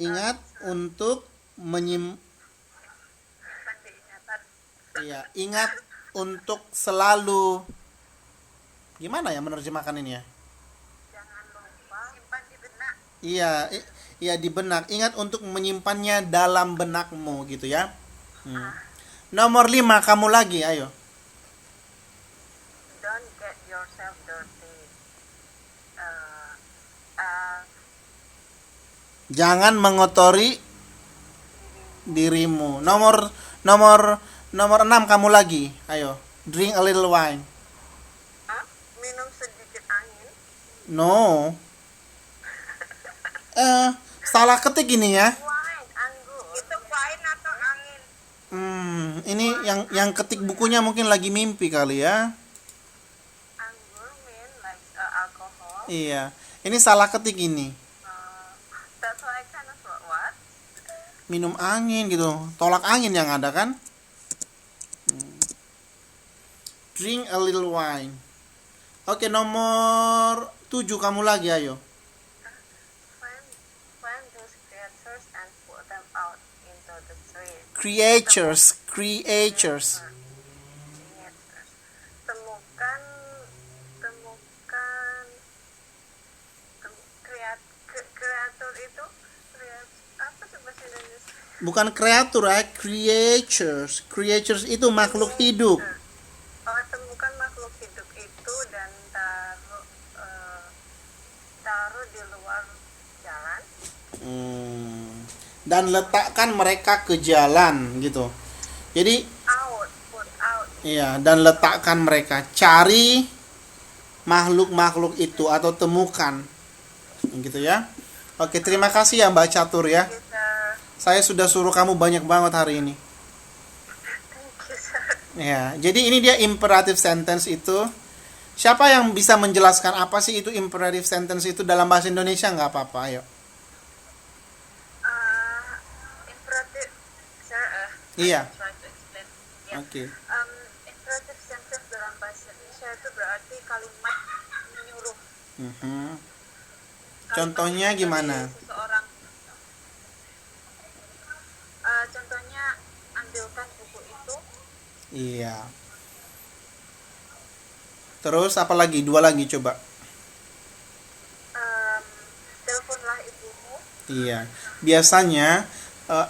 Ingat untuk Iya, ingat untuk selalu. Gimana ya menerjemahkan ini ya? Jangan lupa simpan di benak. Iya di benak. Ingat untuk menyimpannya dalam benakmu gitu ya. Nomor 5 kamu lagi, ayo. Don't get yourself dirty. Jangan mengotori dirimu. Nomor 6 kamu lagi, ayo. Drink a little wine. Minum sedikit angin. No. Salah ketik ini ya. Wine, anggur. Itu wine atau angin? Ini yang ketik bukunya mungkin lagi mimpi kali ya. Anggur mean like alcohol. Iya. Ini salah ketik ini. That's why I kind of what? Minum angin gitu. Tolak angin yang ada kan? Drink a little wine. Oke, nomor 7 kamu lagi, ayo. Find those creatures and put them out into the street. Creatures. Temukan kreator itu apa sih bahasa Indonesia? Bukan kreatur ya, creatures. Creatures itu makhluk hidup. Temukan makhluk hidup itu dan taruh di luar jalan. Dan letakkan mereka ke jalan gitu. Jadi Put out. iya, dan letakkan mereka. Cari makhluk-makhluk itu atau temukan. Gitu ya. Oke, terima kasih ya Mbak Catur ya. Thank you, sir. Saya sudah suruh kamu banyak banget hari ini. Thank you, sir. Ya, jadi ini dia imperative sentence itu. Siapa yang bisa menjelaskan apa sih itu imperative sentence itu dalam bahasa Indonesia? Nggak apa-apa, ayo. Imperative, sir. Iya. Try to explain. Yeah. Oke. Imperative sentence dalam bahasa Indonesia itu berarti kalimat menyuruh. Contohnya gimana? Seseorang. Contohnya ambilkan buku itu. Iya. Terus apa lagi? Dua lagi coba. Teleponlah ibumu. Iya. Biasanya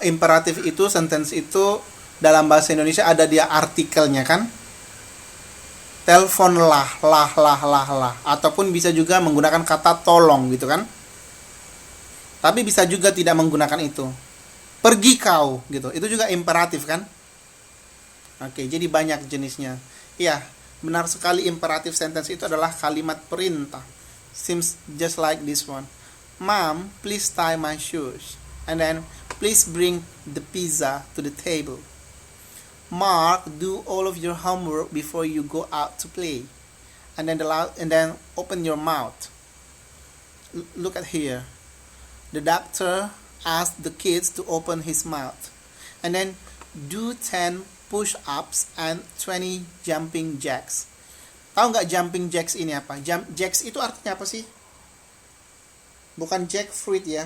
imperatif itu, sentence itu dalam bahasa Indonesia ada dia artikelnya kan? Teleponlah, lah. Ataupun bisa juga menggunakan kata tolong gitu kan? Tapi bisa juga tidak menggunakan itu. Pergi kau gitu. Itu juga imperatif kan? Oke, jadi banyak jenisnya. Iya, benar sekali imperative sentence itu adalah kalimat perintah. Seems just like this one. Mom, please tie my shoes. And then, please bring the pizza to the table. Mark, do all of your homework before you go out to play. And then open your mouth. Look at here. The doctor asked the kids to open his mouth. And then do 10 push-ups and 20 jumping jacks. Tahu nggak jumping jacks ini apa? Jacks itu artinya apa sih? Bukan jackfruit ya.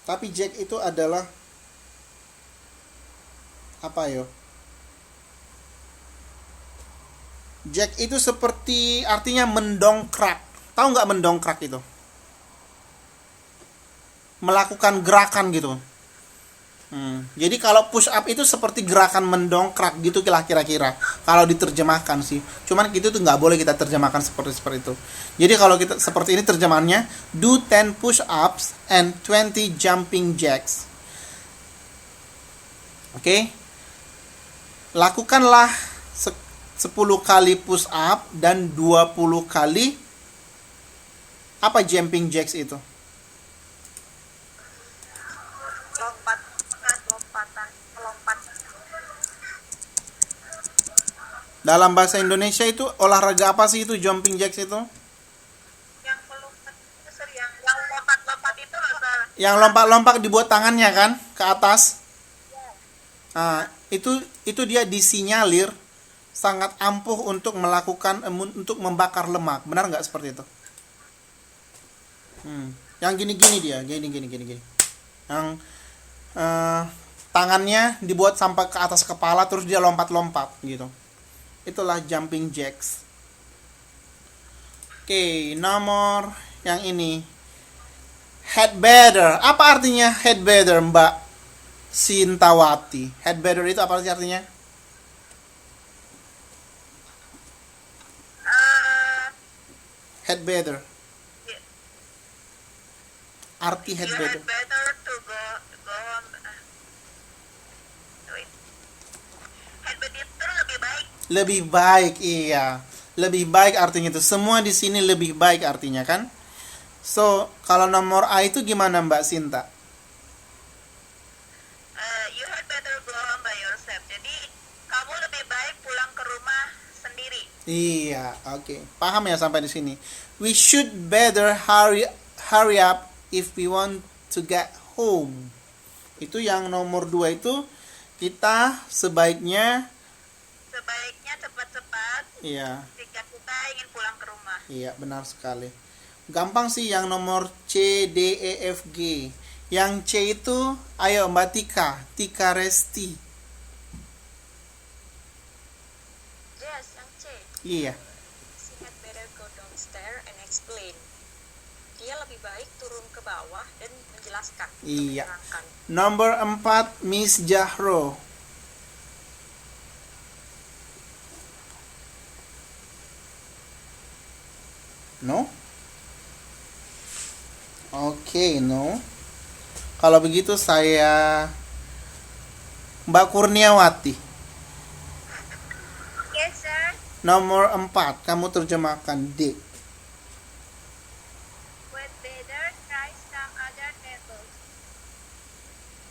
Tapi jack itu adalah apa yo? Jack itu seperti artinya mendongkrak. Tahu nggak mendongkrak itu? Melakukan gerakan gitu. Jadi kalau push up itu seperti gerakan mendongkrak gitu kira-kira. Kalau diterjemahkan sih. Cuman gitu tuh nggak boleh kita terjemahkan seperti itu. Jadi kalau kita seperti ini terjemahannya, do 10 push ups and 20 jumping jacks. Oke? Lakukanlah 10 kali push up dan 20 kali apa jumping jacks itu? Melompat. Dalam bahasa Indonesia itu olahraga apa sih itu jumping jacks itu? Yang melompat itu yang lompat-lompat itu loh, Sir. Yang lompat-lompat dibuat tangannya kan ke atas. Nah, itu dia disinyalir sangat ampuh untuk untuk membakar lemak. Benar nggak seperti itu? Yang gini-gini dia, gini. Yang tangannya dibuat sampai ke atas kepala terus dia lompat-lompat gitu. Itulah jumping jacks. Oke, nomor yang ini. Headbatter. Apa artinya headbatter, Mbak Sintawati? Headbatter itu apa sih artinya? Headbatter. Arti headbatter. Better to go on. Wait. Headbatter itu lebih baik. Lebih baik, iya. Lebih baik artinya itu. Semua di sini lebih baik artinya kan? So, kalau nomor A itu gimana Mbak Sinta? You had better go home by yourself. Jadi, kamu lebih baik pulang ke rumah sendiri. Iya, oke. Paham ya sampai di sini. We should better hurry up if we want to get home. Itu yang nomor 2 itu kita sebaiknya cepat-cepat. Iya. Jika kita ingin pulang ke rumah. Iya, benar sekali. Gampang sih yang nomor C, D, E, F, G. Yang C itu, ayo Mbak Tika Resti. Yes, yang C. Iya. She had better go downstairs and explain. dia lebih baik turun ke bawah dan menjelaskan. Iya. Menerangkan. Nomor 4, Miss Jahro. No? Oke, no. Kalau begitu saya Mbak Kurniawati. Yes, sir. Nomor 4, kamu terjemahkan D. We'd better try some other tables.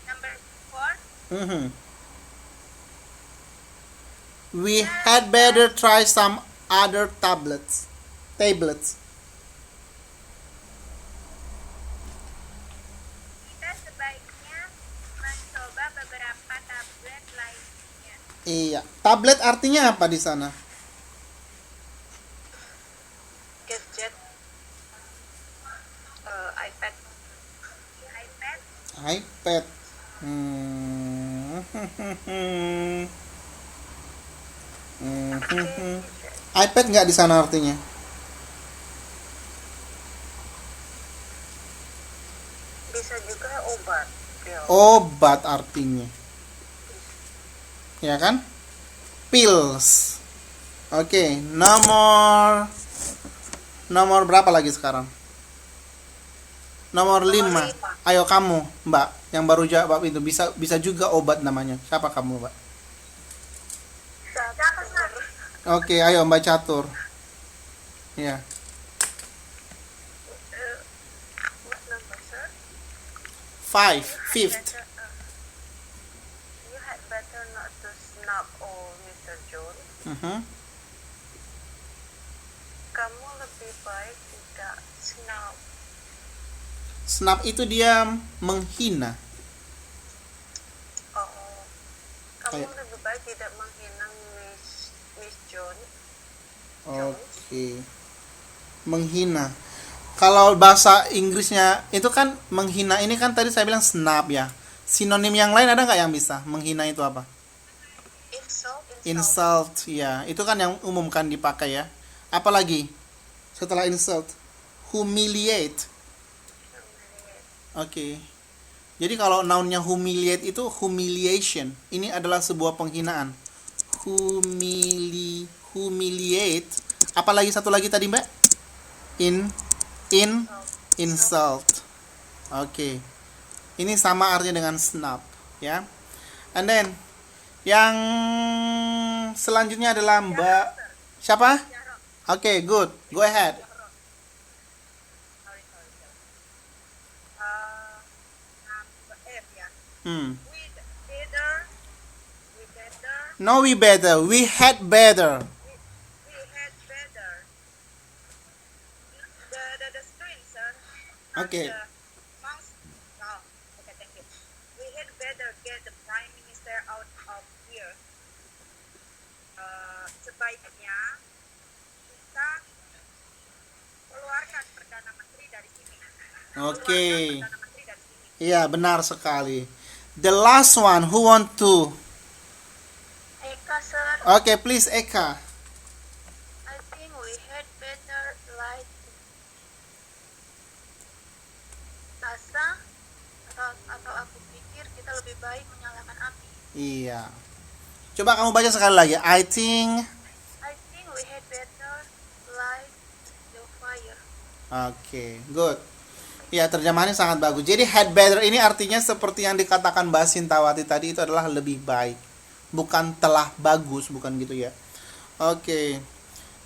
Number 4. Mhm. We had better try some other tablets. Kita sebaiknya mencoba beberapa tablet lainnya. Iya. Tablet artinya apa di sana? Gadget, iPad. iPad. iPad. Hmm. iPad nggak di sana artinya? Bisa juga obat. Ya. Obat artinya. Ya kan? Pills. Oke, nomor berapa lagi sekarang? Nomor 5. Ayo kamu, Mbak, yang baru jawab itu bisa juga obat namanya. Siapa kamu, Mbak? Siapa, sir? Oke, ayo Mbak Catur. Ya. What number, sir? 5th. You had better not to snub old Mr. John. Mhm. Kamu lebih baik tidak snub. Snap itu dia menghina. Oh, kamu Kayak- lebih baik tidak menghina Miss John. Oke. Menghina. Kalau bahasa Inggrisnya itu kan menghina, ini kan tadi saya bilang snap ya. Sinonim yang lain ada nggak yang bisa? Menghina itu apa? Insult, ya. Itu kan yang umum kan dipakai ya. Apalagi setelah insult? Humiliate. Oke. Jadi kalau nounnya humiliate itu humiliation. Ini adalah sebuah penghinaan. Humiliate. Apalagi satu lagi tadi, Mbak? Insult. Oke. Ini sama artinya dengan snub, ya. And then yang selanjutnya adalah Mbak siapa? Oke, good. Go ahead. Number F ya. Hmm. We better, No, we better. We had better. we had better. The screen, sir. Okay. The mouse. Oh, okay, thank you. We had better get the Prime Minister out of here. Sebaiknya kita keluarkan Perdana Menteri dari sini. Oke. Perdana Menteri dari sini. Iya, benar sekali. The last one, who want to? Eka, sir. Okay, please, Eka. I think we had better light Asa atau aku pikir kita lebih baik menyalakan api. Iya. Coba kamu baca sekali lagi. I think. I think we had better light the fire. Oke, good. Ya, terjemahannya sangat bagus. Jadi had better ini artinya seperti yang dikatakan Mbak Sintawati tadi, itu adalah lebih baik. Bukan telah bagus, bukan gitu ya. Oke.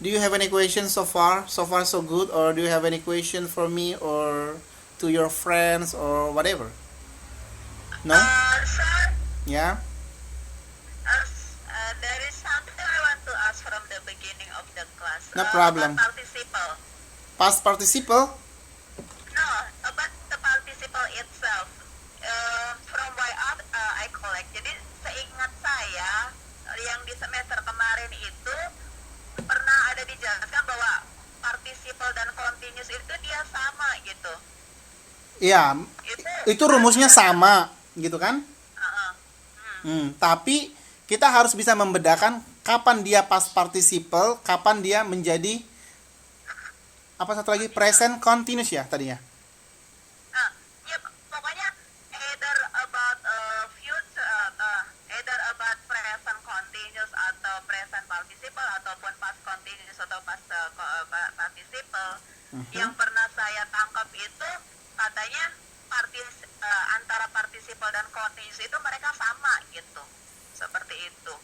Do you have any questions so far? So far so good, or do you have any question for me or to your friends or whatever? No? Sir, Yeah? there is something I want to ask from the beginning of the class. No problem. Participle. Past participle? No, about the participle itself. From why I collect. Jadi seingat saya yang di semester kemarin itu pernah ada dijelaskan bahwa participle dan continuous itu dia sama gitu. Iya, itu rumusnya sama, gitu kan? Uh-uh. Tapi kita harus bisa membedakan kapan dia past participle, kapan dia menjadi apa satu lagi? Present continuous ya tadinya. Ya pokoknya either about future, either about present continuous atau present participle ataupun past continuous atau past participle. Yang pernah saya tangkap itu katanya antara participle dan continuous itu mereka sama gitu, seperti itu.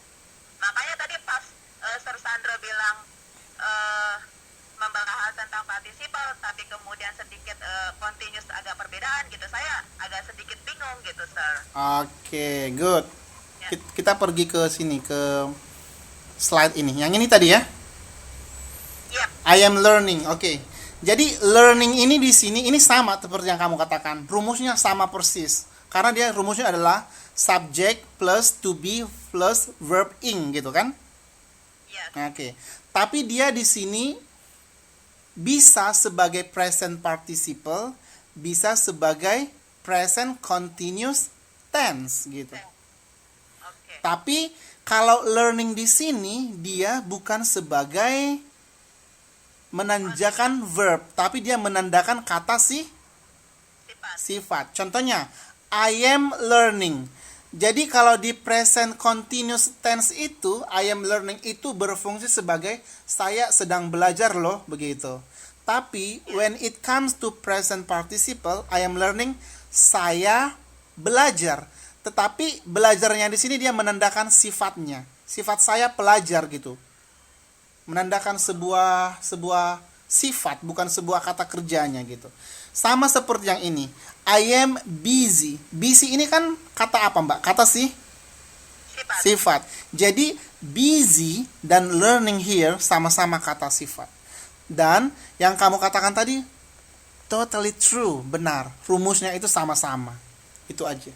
Makanya tadi pas Sir Sandro bilang membahas tentang participle, tapi kemudian sedikit continuous agak perbedaan gitu, saya agak sedikit bingung gitu, Sir. Oke, good. Ya. Kita pergi ke sini, ke slide ini. Yang ini tadi ya. Yep. I am learning. Oke. Jadi learning ini di sini ini sama seperti yang kamu katakan. Rumusnya sama persis. Karena dia rumusnya adalah subject plus to be plus verb ing gitu kan? Yes. Oke. Tapi dia di sini bisa sebagai present participle, bisa sebagai present continuous tense gitu. Oke. Tapi kalau learning di sini dia bukan sebagai menandakan verb, tapi dia menandakan kata sifat. Contohnya, I am learning. Jadi kalau di present continuous tense itu, I am learning itu berfungsi sebagai saya sedang belajar loh, begitu. Tapi when it comes to present participle, I am learning, saya belajar. Tetapi belajarnya di sini dia menandakan sifatnya. Sifat saya pelajar gitu. Menandakan sebuah sifat, bukan sebuah kata kerjanya gitu. Sama seperti yang ini. I am busy. Busy ini kan kata apa, Mbak? Kata sifat. Jadi busy dan learning here sama-sama kata sifat. Dan yang kamu katakan tadi totally true, benar. Rumusnya itu sama-sama. Itu aja.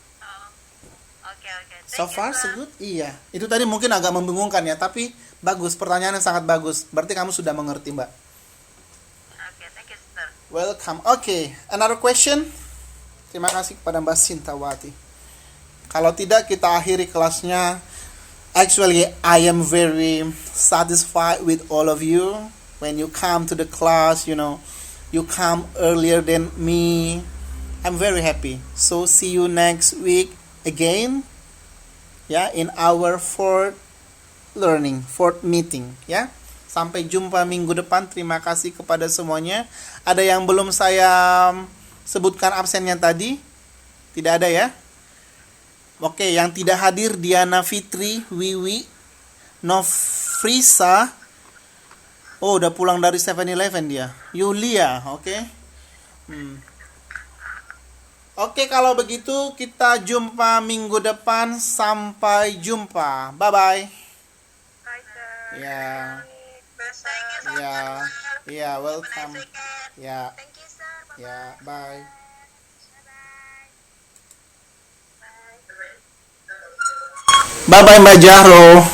Oke. So far so good? Iya. Itu tadi mungkin agak membingungkan ya, tapi bagus, pertanyaannya sangat bagus. Berarti kamu sudah mengerti, Mbak. Oke, thank you, Sir. Welcome. Oke, another question. Terima kasih kepada Mbak Sintawati. Kalau tidak, kita akhiri kelasnya. Actually, I am very satisfied with all of you. When you come to the class, you come earlier than me. I'm very happy. So, see you next week again. Ya, in our fourth meeting. Ya, sampai jumpa minggu depan. Terima kasih kepada semuanya. Ada yang belum saya sebutkan absennya tadi? Tidak ada ya? Oke, yang tidak hadir Diana Fitri, Wiwi, Nofrisa. Oh, udah pulang dari 7-Eleven dia. Yulia, oke. Oke, kalau begitu kita jumpa minggu depan. Sampai jumpa. Bye-bye. Bye, Sir. Ya. Thank you so Ya. much, Sir. Ya, welcome. Have a nice weekend. Ya. Thank you, Sir. Bye-bye. Ya, bye. Bye-bye. Bye-bye Mbak Jahro.